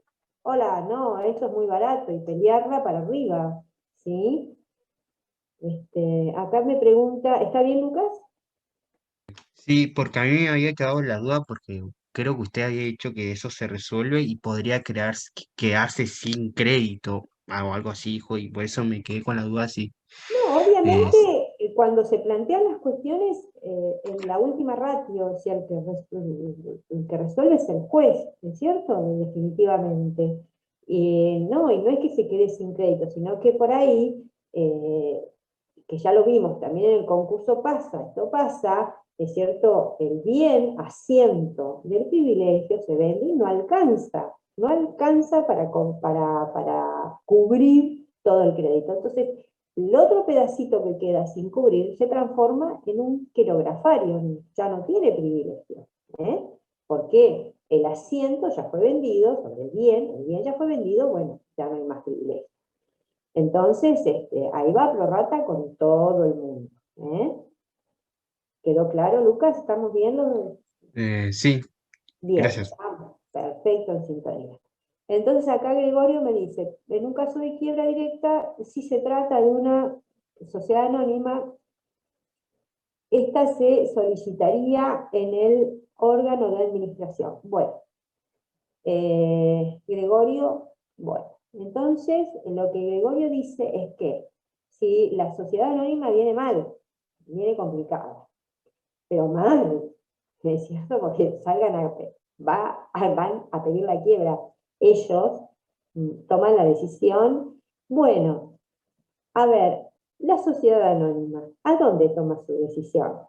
hola, no, esto es muy barato, y pelearla para arriba, ¿sí? Acá me pregunta, ¿está bien, Lucas? Sí, porque a mí me había quedado la duda porque creo que usted había dicho que eso se resuelve y podría quedarse sin crédito o algo así, hijo, y por eso me quedé con la duda si No, obviamente, es, cuando se plantean las cuestiones, en la última ratio, si el que resuelve es el juez, ¿no es cierto? Definitivamente. No, y no es que se quede sin crédito, sino que por ahí, que ya lo vimos, también en el concurso pasa, esto pasa, es cierto, el bien asiento del privilegio se vende y no alcanza para cubrir todo el crédito. Entonces, el otro pedacito que queda sin cubrir se transforma en un quirografario, ya no tiene privilegio. ¿Eh? Porque el asiento ya fue vendido sobre el bien ya fue vendido, bueno, ya no hay más privilegio. Entonces, ahí va prorrata con todo el mundo. ¿Eh? ¿Quedó claro, Lucas? ¿Estamos viendo? sí, Bien, gracias. vamos, perfecto, en sintonía. Entonces acá Gregorio me dice, en un caso de quiebra directa, si se trata de una sociedad anónima, esta se solicitaría en el órgano de administración. Bueno, Gregorio, bueno, entonces lo que Gregorio dice es que si la sociedad anónima viene mal, viene complicada, pero mal, ¿es cierto? Porque van a pedir la quiebra. Ellos toman la decisión, bueno, a ver, la sociedad anónima, ¿a dónde toma su decisión?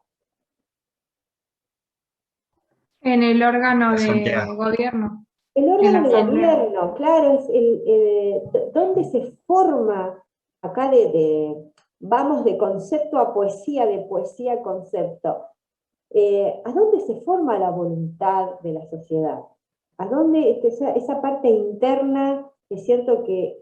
En el órgano La de asamblea. gobierno, El en la órgano de asamblea. gobierno, claro, es ¿dónde se forma acá vamos de concepto a poesía, de poesía a concepto? ¿A dónde se forma la voluntad de la sociedad? ¿A dónde esa parte interna, es cierto, que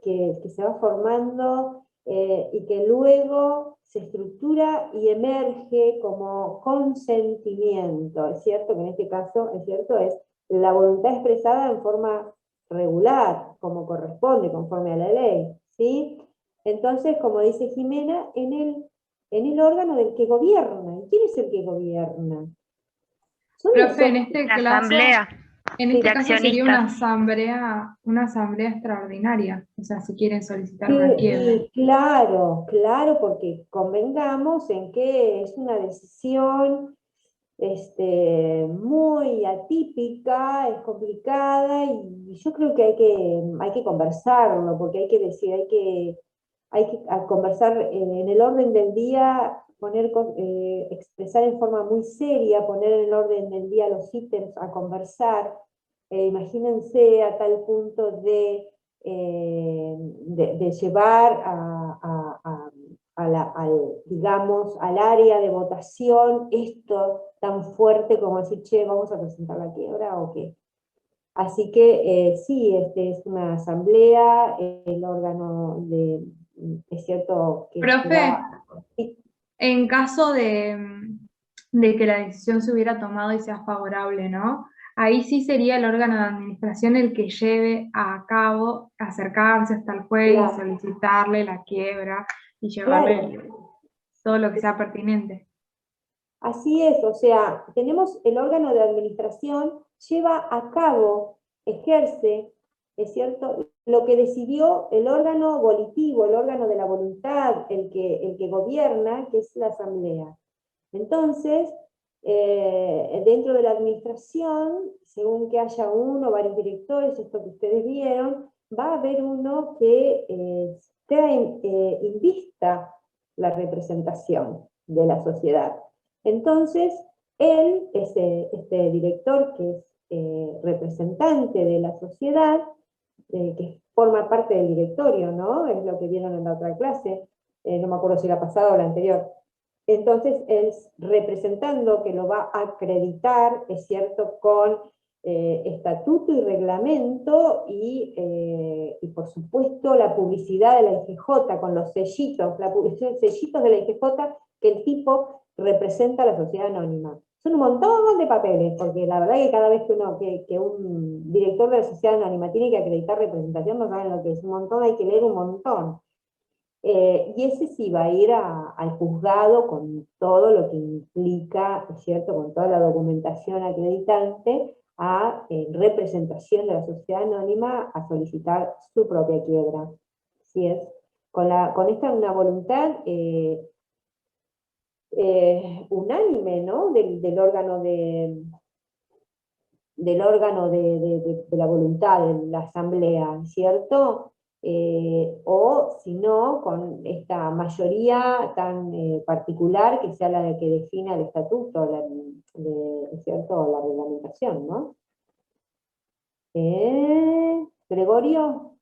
se va formando y que luego se estructura y emerge como consentimiento? Es cierto que en este caso, es cierto, es la voluntad expresada en forma regular, como corresponde, conforme a la ley, ¿sí? Entonces, como dice Jimena, en el órgano del que gobierna. ¿Y quién es el que gobierna? Son los Profe, en socios. este La caso, asamblea en de este caso sería accionistas. una asamblea extraordinaria, o sea, si quieren solicitar una quiebra. Y claro, claro, porque convengamos en que es una decisión muy atípica, es complicada, y yo creo que hay que conversarlo, porque hay que decir, hay que conversar en el orden del día, expresar en forma muy seria, poner en el orden del día los ítems a conversar. Imagínense a tal punto de llevar digamos, al área de votación esto tan fuerte como decir, che, vamos a presentar la quiebra o qué. Así que sí, es una asamblea, el órgano es cierto que Profe, va. Sí. En caso de que la decisión se hubiera tomado y sea favorable, ¿no? Ahí sí sería el órgano de administración el que lleve a cabo, acercarse hasta el juez y Claro. solicitarle la quiebra y llevarle Claro. todo lo que sea pertinente. Así es, o sea, tenemos el órgano de administración, lleva a cabo, ejerce, es cierto, lo que decidió el órgano volitivo, el órgano de la voluntad, el que gobierna, que es la asamblea. Entonces, dentro de la administración, según que haya uno o varios directores, esto que ustedes vieron, va a haber uno que invista la representación de la sociedad. Entonces, él, este director que es representante de la sociedad, que forma parte del directorio, ¿no? Es lo que vieron en la otra clase, no me acuerdo si la pasada o la anterior. Entonces, él representando que lo va a acreditar, es cierto, con estatuto y reglamento y por supuesto la publicidad de la IGJ, con los sellitos, sellitos de la IGJ que el tipo representa a la sociedad anónima. Son un montón de papeles, porque la verdad que cada vez que un director de la sociedad anónima tiene que acreditar representación, no saben lo que es un montón, hay que leer un montón. Y ese sí va a ir al juzgado con todo lo que implica, ¿es cierto?, con toda la documentación acreditante, en representación de la sociedad anónima a solicitar su propia quiebra. Así es. Con esta una voluntad unánime, ¿no?, del órgano de la voluntad de la asamblea, ¿cierto? O si no, con esta mayoría tan particular que sea la que defina el estatuto, ¿cierto?, la reglamentación, ¿no? Gregorio,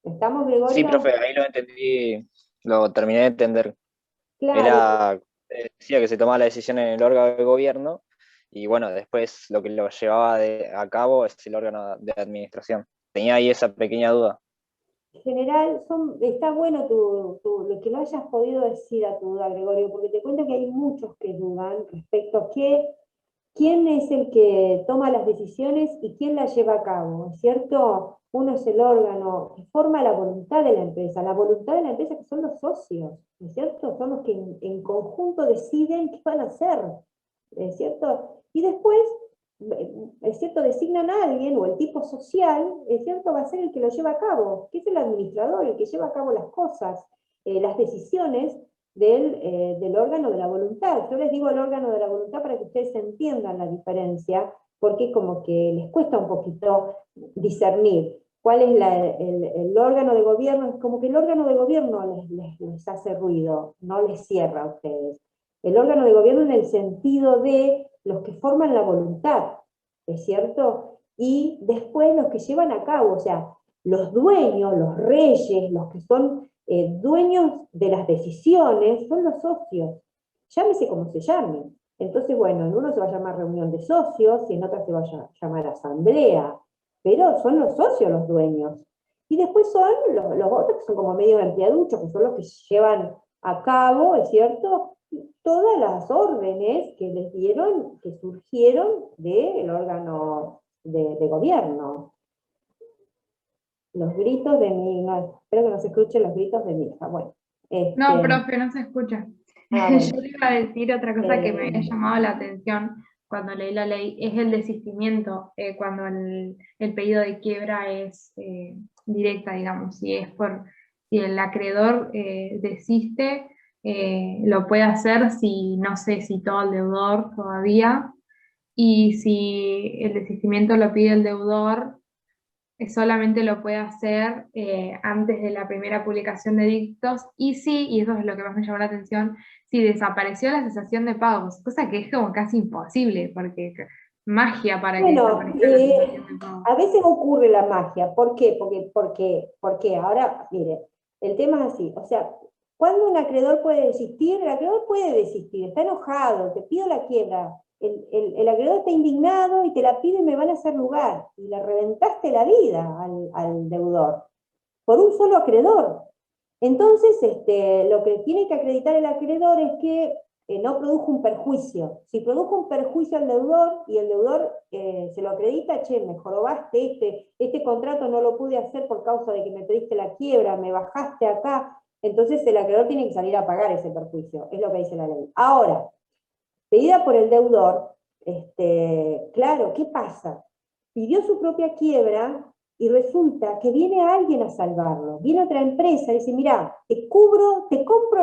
¿estamos, Gregorio? Sí, profe, ahí lo entendí, lo terminé de entender. Claro. Decía que se tomaba la decisión en el órgano de gobierno y bueno, después lo que lo llevaba a cabo es el órgano de administración. Tenía ahí esa pequeña duda. En general, está bueno lo que lo hayas podido decir a tu duda, Gregorio, porque te cuento que hay muchos que dudan respecto a quién es el que toma las decisiones y quién las lleva a cabo, ¿es cierto? Uno es el órgano que forma la voluntad de la empresa que son los socios, ¿no es cierto? Son los que en conjunto deciden qué van a hacer, ¿es cierto? Y después, es cierto, designan a alguien, o el tipo social, es cierto, va a ser el que lo lleva a cabo, que es el administrador, el que lleva a cabo las cosas, las decisiones del órgano de la voluntad. Yo les digo el órgano de la voluntad para que ustedes entiendan la diferencia, porque como que les cuesta un poquito discernir cuál es el órgano de gobierno. Es como que el órgano de gobierno les hace ruido, no les cierra a ustedes. El órgano de gobierno en el sentido de los que forman la voluntad, ¿es cierto? Y después los que llevan a cabo, o sea, los dueños, los reyes, los que son dueños de las decisiones, son los socios, llámese como se llame. Entonces, bueno, en uno se va a llamar reunión de socios y en otra se va a llamar asamblea, pero son los socios los dueños. Y después son los otros que son como medio empleaduchos, que son los que llevan a cabo, ¿es cierto?, todas las órdenes que les dieron, que surgieron del órgano de gobierno. Los gritos de mi hija, espero que no se escuchen los gritos de mi hija. Bueno, No, profe, no se escucha. Bueno. Yo le iba a decir otra cosa que me había llamado la atención cuando leí la ley, es el desistimiento, cuando el pedido de quiebra es directa, digamos, si el acreedor desiste, lo puede hacer si no se citó al deudor todavía, y si el desistimiento lo pide el deudor, solamente lo puede hacer antes de la primera publicación de dictos, y sí, y eso es lo que más me llamó la atención, si desapareció la cesación de pagos, cosa que es como casi imposible, porque magia para que desaparezca la cesación de pagos. A veces ocurre la magia. ¿Por qué? Porque ahora, mire, el tema es así, o sea, ¿cuándo un acreedor puede desistir? El acreedor puede desistir, está enojado, te pido la quiebra. El acreedor está indignado y te la pide y me van a hacer lugar. Y le reventaste la vida al deudor. Por un solo acreedor. Entonces, lo que tiene que acreditar el acreedor es que no produjo un perjuicio. Si produjo un perjuicio al deudor y el deudor se lo acredita, che, me jorobaste este contrato no lo pude hacer por causa de que me pediste la quiebra, me bajaste acá, entonces el acreedor tiene que salir a pagar ese perjuicio, es lo que dice la ley. Ahora, pedida por el deudor, claro, ¿qué pasa? Pidió su propia quiebra y resulta que viene alguien a salvarlo, viene otra empresa y dice, mirá, te compro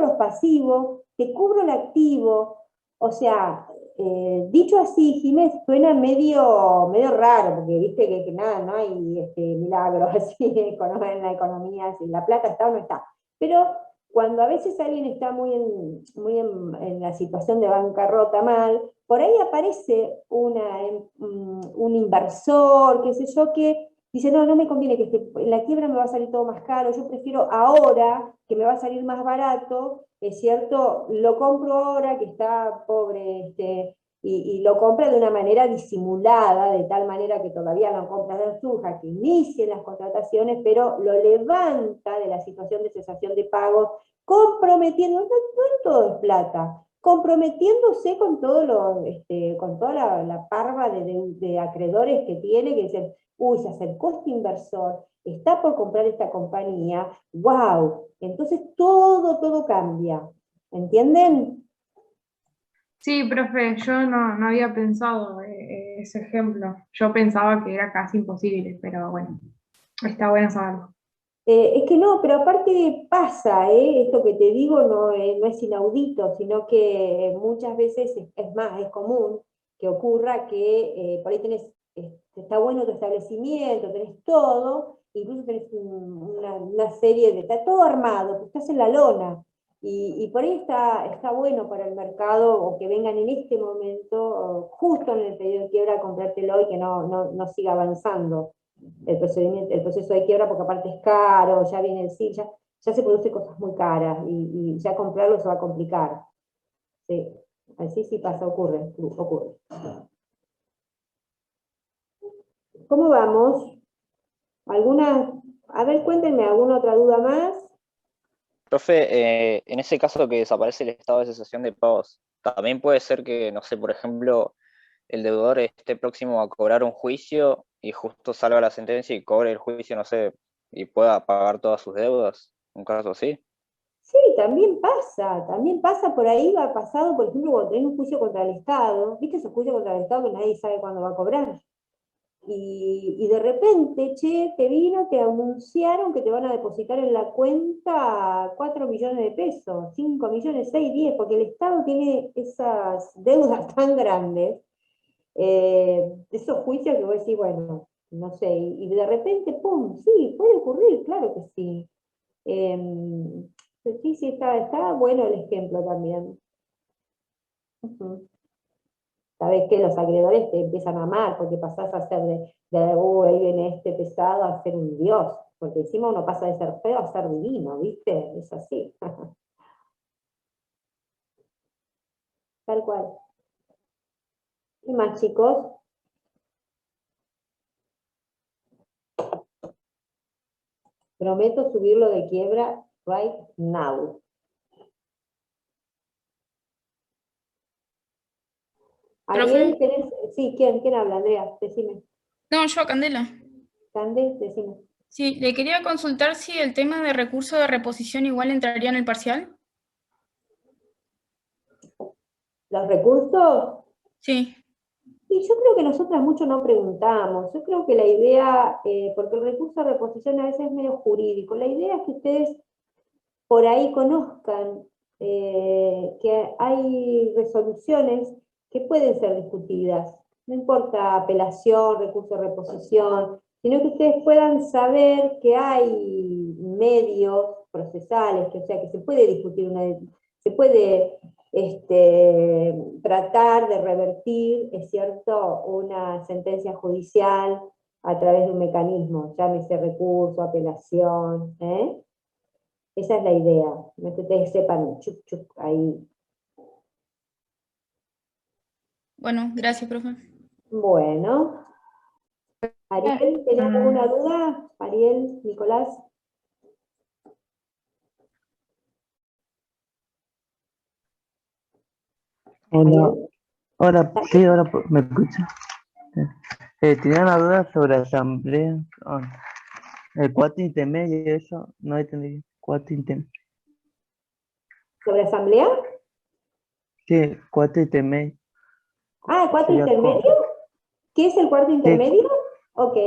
los pasivos, te cubro el activo, o sea, dicho así, Jiménez, suena medio raro, porque viste que nada, no hay milagros así en la economía, si la plata está o no está, pero cuando a veces alguien está muy en la situación de bancarrota mal, por ahí aparece un inversor, qué sé yo, que dice, no me conviene que en la quiebra me va a salir todo más caro, yo prefiero ahora, que me va a salir más barato, es cierto, lo compro ahora, que está pobre, y lo compra de una manera disimulada, de tal manera que todavía no compra de surja, que inicien las contrataciones, pero lo levanta de la situación de cesación de pagos, comprometiendo, no todo es plata, comprometiéndose con con toda la parva de acreedores que tiene, que dicen, uy, se acercó este inversor, está por comprar esta compañía, wow, entonces todo cambia, ¿entienden? Sí, profe, yo no había pensado ese ejemplo. Yo pensaba que era casi imposible, pero bueno, está bueno saberlo. Es que no, pero aparte pasa, esto que te digo no es inaudito, sino que muchas veces es más, es común que ocurra que por ahí está bueno tu establecimiento, tenés todo, incluso tenés una serie está todo armado, estás en la lona, y por ahí está bueno para el mercado, o que vengan en este momento, o justo en el periodo de quiebra, a comprártelo y que no siga avanzando el proceso de quiebra, porque aparte es caro, ya viene el sí, ya se producen cosas muy caras, y ya comprarlo se va a complicar. Sí, así sí pasa, ocurre. ¿Cómo vamos? A ver, cuéntenme, ¿alguna otra duda más? Profe, en ese caso que desaparece el estado de cesación de pagos, también puede ser que, no sé, por ejemplo, el deudor esté próximo a cobrar un juicio y justo salga la sentencia y cobre el juicio, no sé, y pueda pagar todas sus deudas, un caso así. Sí, también pasa, por ahí va pasado, por ejemplo, cuando tenés un juicio contra el Estado, ¿viste esos juicios contra el Estado que nadie sabe cuándo va a cobrar? Y de repente, che, te anunciaron que te van a depositar en la cuenta 4 millones de pesos, 5 millones, 6, 10, porque el Estado tiene esas deudas tan grandes, esos juicios que vos decís, bueno, no sé, y de repente, ¡pum! Sí, puede ocurrir, claro que sí. Sí, está bueno el ejemplo también. Ujú. Sabés que los acreedores te empiezan a amar porque pasás a ser ahí viene este pesado, a ser un dios, porque encima uno pasa de ser feo a ser divino, ¿viste? Es así. Tal cual. ¿Qué más, chicos? Prometo subirlo de quiebra right now. Ariel, Profe. sí, ¿quién habla, Andrea? Decime. No, yo, Candela. Cande, decime. Sí, le quería consultar si el tema de recurso de reposición igual entraría en el parcial. ¿Los recursos? Sí. Y yo creo que nosotras mucho no preguntamos. Yo creo que la idea, porque el recurso de reposición a veces es medio jurídico, la idea es que ustedes por ahí conozcan que hay resoluciones que pueden ser discutidas. No importa apelación, recurso de reposición, sino que ustedes puedan saber que hay medios procesales, o sea, que se puede discutir se puede tratar de revertir, es cierto, una sentencia judicial a través de un mecanismo, llámese recurso, apelación, ¿eh? Esa es la idea, no que ustedes sepan, ahí. Bueno, gracias, profe. Bueno. Ariel, ¿tenés alguna duda? Ariel, Nicolás. Hola, Ariel. ahora me escucha. Tenía una duda sobre asamblea, el cuarto intermedio, eso, no entendí. Cuarto intermedio. ¿Sobre asamblea? Sí, cuarto intermedio. Ah, ¿el cuarto Sería intermedio? ¿Qué es el cuarto intermedio? Ok.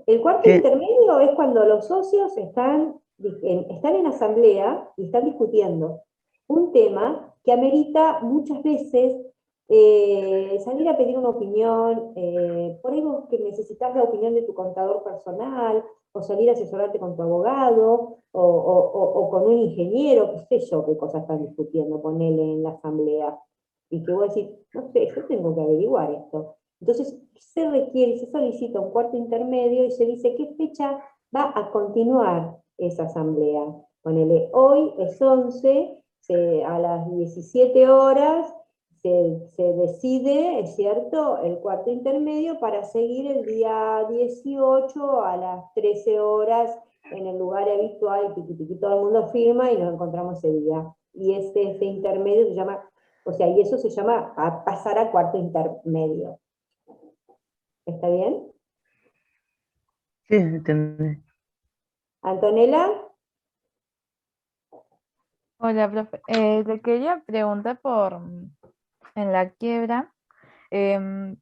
El cuarto ¿qué? intermedio es cuando los socios están en asamblea y están discutiendo un tema que amerita muchas veces salir a pedir una opinión, por ahí vos que necesitas la opinión de tu contador personal, o salir a asesorarte con tu abogado, o con un ingeniero, qué sé yo, qué cosas están discutiendo, ponele en la asamblea. Y que vos decís, no sé, yo tengo que averiguar esto. Entonces se requiere, se solicita un cuarto intermedio y se dice qué fecha va a continuar esa asamblea. Ponele, hoy es 11, a las 17 horas se decide, es cierto, el cuarto intermedio para seguir el día 18 a las 13 horas en el lugar habitual, y todo el mundo firma y nos encontramos ese día. Y ese intermedio se llama, o sea, y eso se llama pasar a cuarto intermedio. ¿Está bien? Sí, entendí. ¿Antonella? Hola, profe. Le quería preguntar en la quiebra,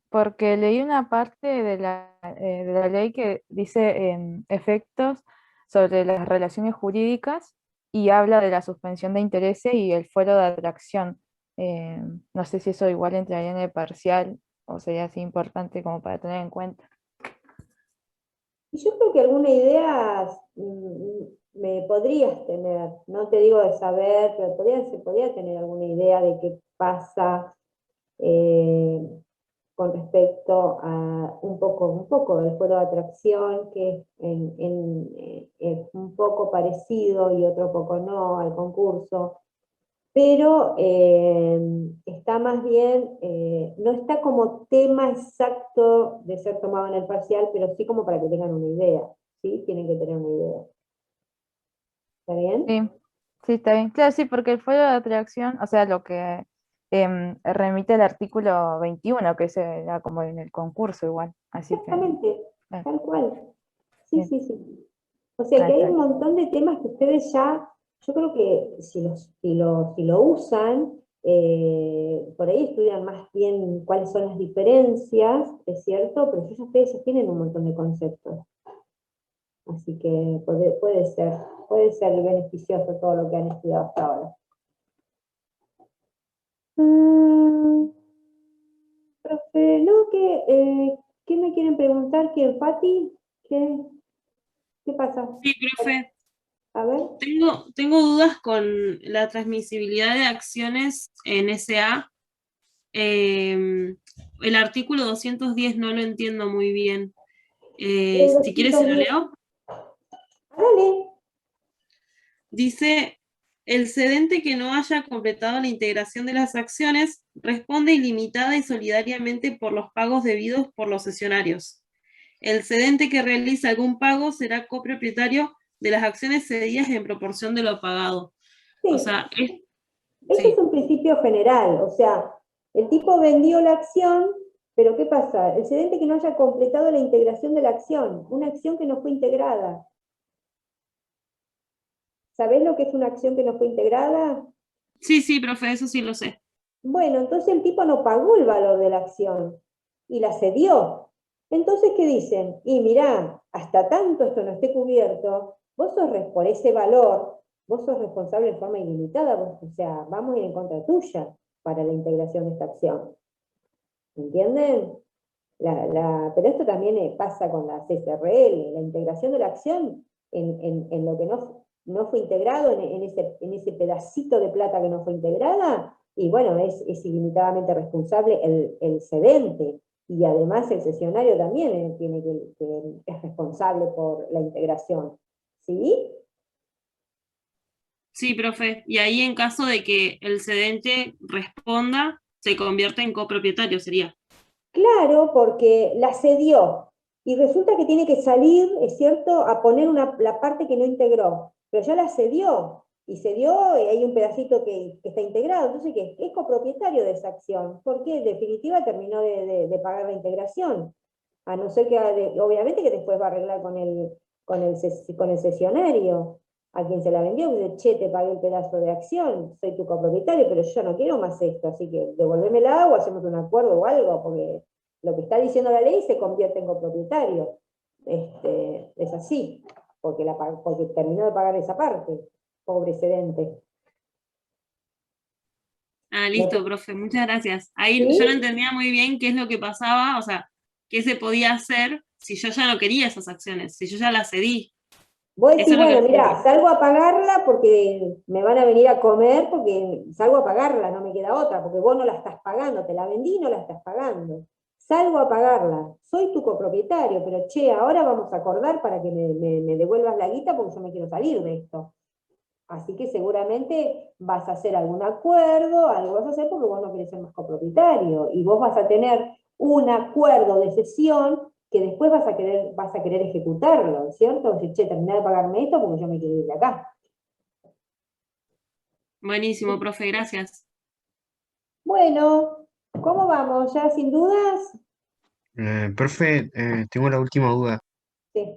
porque leí una parte de la ley que dice efectos sobre las relaciones jurídicas y habla de la suspensión de intereses y el fuero de atracción. No sé si eso igual entraría en el parcial o sería así importante como para tener en cuenta. Y yo creo que alguna idea me podrías tener, no te digo de saber, pero se podría tener alguna idea de qué pasa con respecto a un poco del fuero de atracción, que es un poco parecido y otro poco no al concurso, pero está más bien, no está como tema exacto de ser tomado en el parcial, pero sí como para que tengan una idea, ¿sí? Tienen que tener una idea. ¿Está bien? Sí, sí, está bien. Claro, sí, porque el fuero de atracción, o sea, lo que remite el artículo 21, que era como en el concurso igual. Así que, Exactamente, claro, tal cual. Sí, bien. sí, sí. O sea Ah, que hay está un bien. montón de temas que ustedes ya, yo creo que si lo usan, por ahí estudian más bien cuáles son las diferencias, es cierto, pero ya ustedes ya tienen un montón de conceptos. Así que puede ser beneficioso todo lo que han estudiado hasta ahora. Profe, no, ¿qué me quieren preguntar? ¿Quién, Fati? ¿Qué pasa? Sí, profe. A ver. Tengo dudas con la transmisibilidad de acciones en SA. El artículo 210 no lo entiendo muy bien. Si quieres se lo leo. Dale. Dice, el cedente que no haya completado la integración de las acciones responde ilimitada y solidariamente por los pagos debidos por los cesionarios. El cedente que realiza algún pago será copropietario de las acciones cedidas en proporción de lo pagado. Sí. O sea, Eso es un principio general, o sea, el tipo vendió la acción, pero ¿qué pasa? El cedente que no haya completado la integración de la acción, una acción que no fue integrada. ¿Sabés lo que es una acción que no fue integrada? Sí, profe, eso sí lo sé. Bueno, entonces el tipo no pagó el valor de la acción y la cedió. Entonces, ¿qué dicen? Y mirá, hasta tanto esto no esté cubierto, vos sos por ese valor, vos sos responsable de forma ilimitada, o sea, vamos a ir en contra tuya para la integración de esta acción. ¿Entienden? Pero esto también pasa con la CSRL, la integración de la acción en lo que no fue integrado, en ese pedacito de plata que no fue integrada, y bueno, es ilimitadamente responsable el cedente, y además el cesionario también es responsable por la integración. ¿Sí? Sí, profe. Y ahí en caso de que el cedente responda, se convierte en copropietario, sería. Claro, porque la cedió, y resulta que tiene que salir, es cierto, a poner la parte que no integró, pero ya la cedió, y se dio, y hay un pedacito que está integrado, entonces que es copropietario de esa acción, porque en definitiva terminó de pagar la integración, a no ser que, obviamente que después va a arreglar con el cesionario, a quien se la vendió, dice, che, te pagué el pedazo de acción, soy tu copropietario, pero yo no quiero más esto, así que devolvémela o hacemos un acuerdo o algo, porque lo que está diciendo la ley se convierte en copropietario. Es así, porque terminó de pagar esa parte, pobre excedente. Ah, listo, profe, muchas gracias. Ahí ¿Sí? yo no entendía muy bien qué es lo que pasaba, o sea, qué se podía hacer si yo ya no quería esas acciones, si yo ya las cedí. Vos decís, Eso es lo que bueno, no mirá, entiendo. salgo a pagarla porque me van a venir a comer, porque salgo a pagarla, no me queda otra, porque vos no la estás pagando, te la vendí y no la estás pagando. Salgo a pagarla, soy tu copropietario, pero che, ahora vamos a acordar para que me devuelvas la guita porque yo me quiero salir de esto. Así que seguramente vas a hacer algún acuerdo, algo vas a hacer porque vos no querés ser más copropietario, y vos vas a tener un acuerdo de cesión que después vas a querer ejecutarlo, ¿cierto? Decir, che, terminá de pagarme esto porque yo me quiero ir de acá. Buenísimo, profe, gracias. Bueno, ¿cómo vamos? ¿Ya sin dudas? Profe, tengo la última duda. Sí.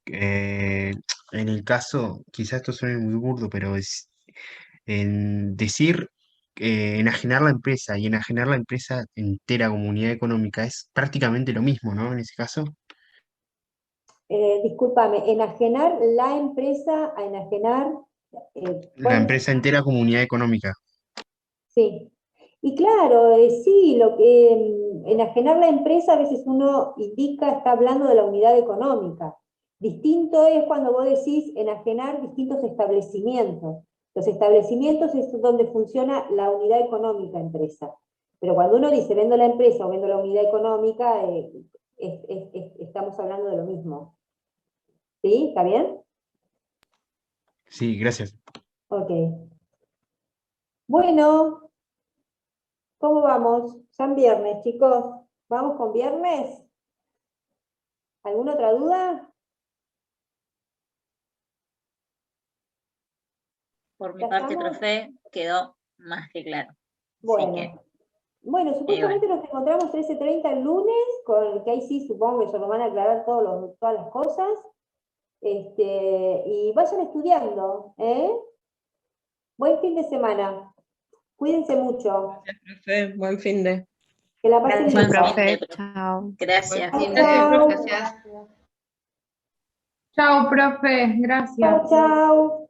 En el caso, quizás esto suene muy burdo, pero es en decir enajenar la empresa y enajenar la empresa entera como unidad económica es prácticamente lo mismo, ¿no? En ese caso. Discúlpame, enajenar la empresa a enajenar... La empresa entera como unidad económica. Sí. Y claro, sí, lo que enajenar la empresa a veces uno indica, está hablando de la unidad económica. Distinto es cuando vos decís enajenar distintos establecimientos. Los establecimientos es donde funciona la unidad económica empresa. Pero cuando uno dice vendo la empresa o vendo la unidad económica, estamos hablando de lo mismo. ¿Sí? ¿Está bien? Sí, gracias. Ok. Bueno, ¿cómo vamos? Ya en viernes, chicos. ¿Vamos con viernes? ¿Alguna otra duda? Por mi ¿Ya parte, estamos? profe, quedó más que claro. Bueno. Así que, Bueno, supuestamente nos encontramos 13:30 el lunes, que ahí sí supongo que se nos van a aclarar todas las cosas. Y vayan estudiando, ¿eh? Buen fin de semana. Cuídense mucho. Gracias, profe. Buen fin de. Que la pasen Gracias, bien. profe. Chao. gracias. Buen fin Chao, de. chao. Chao, profe, gracias. Chao, chao.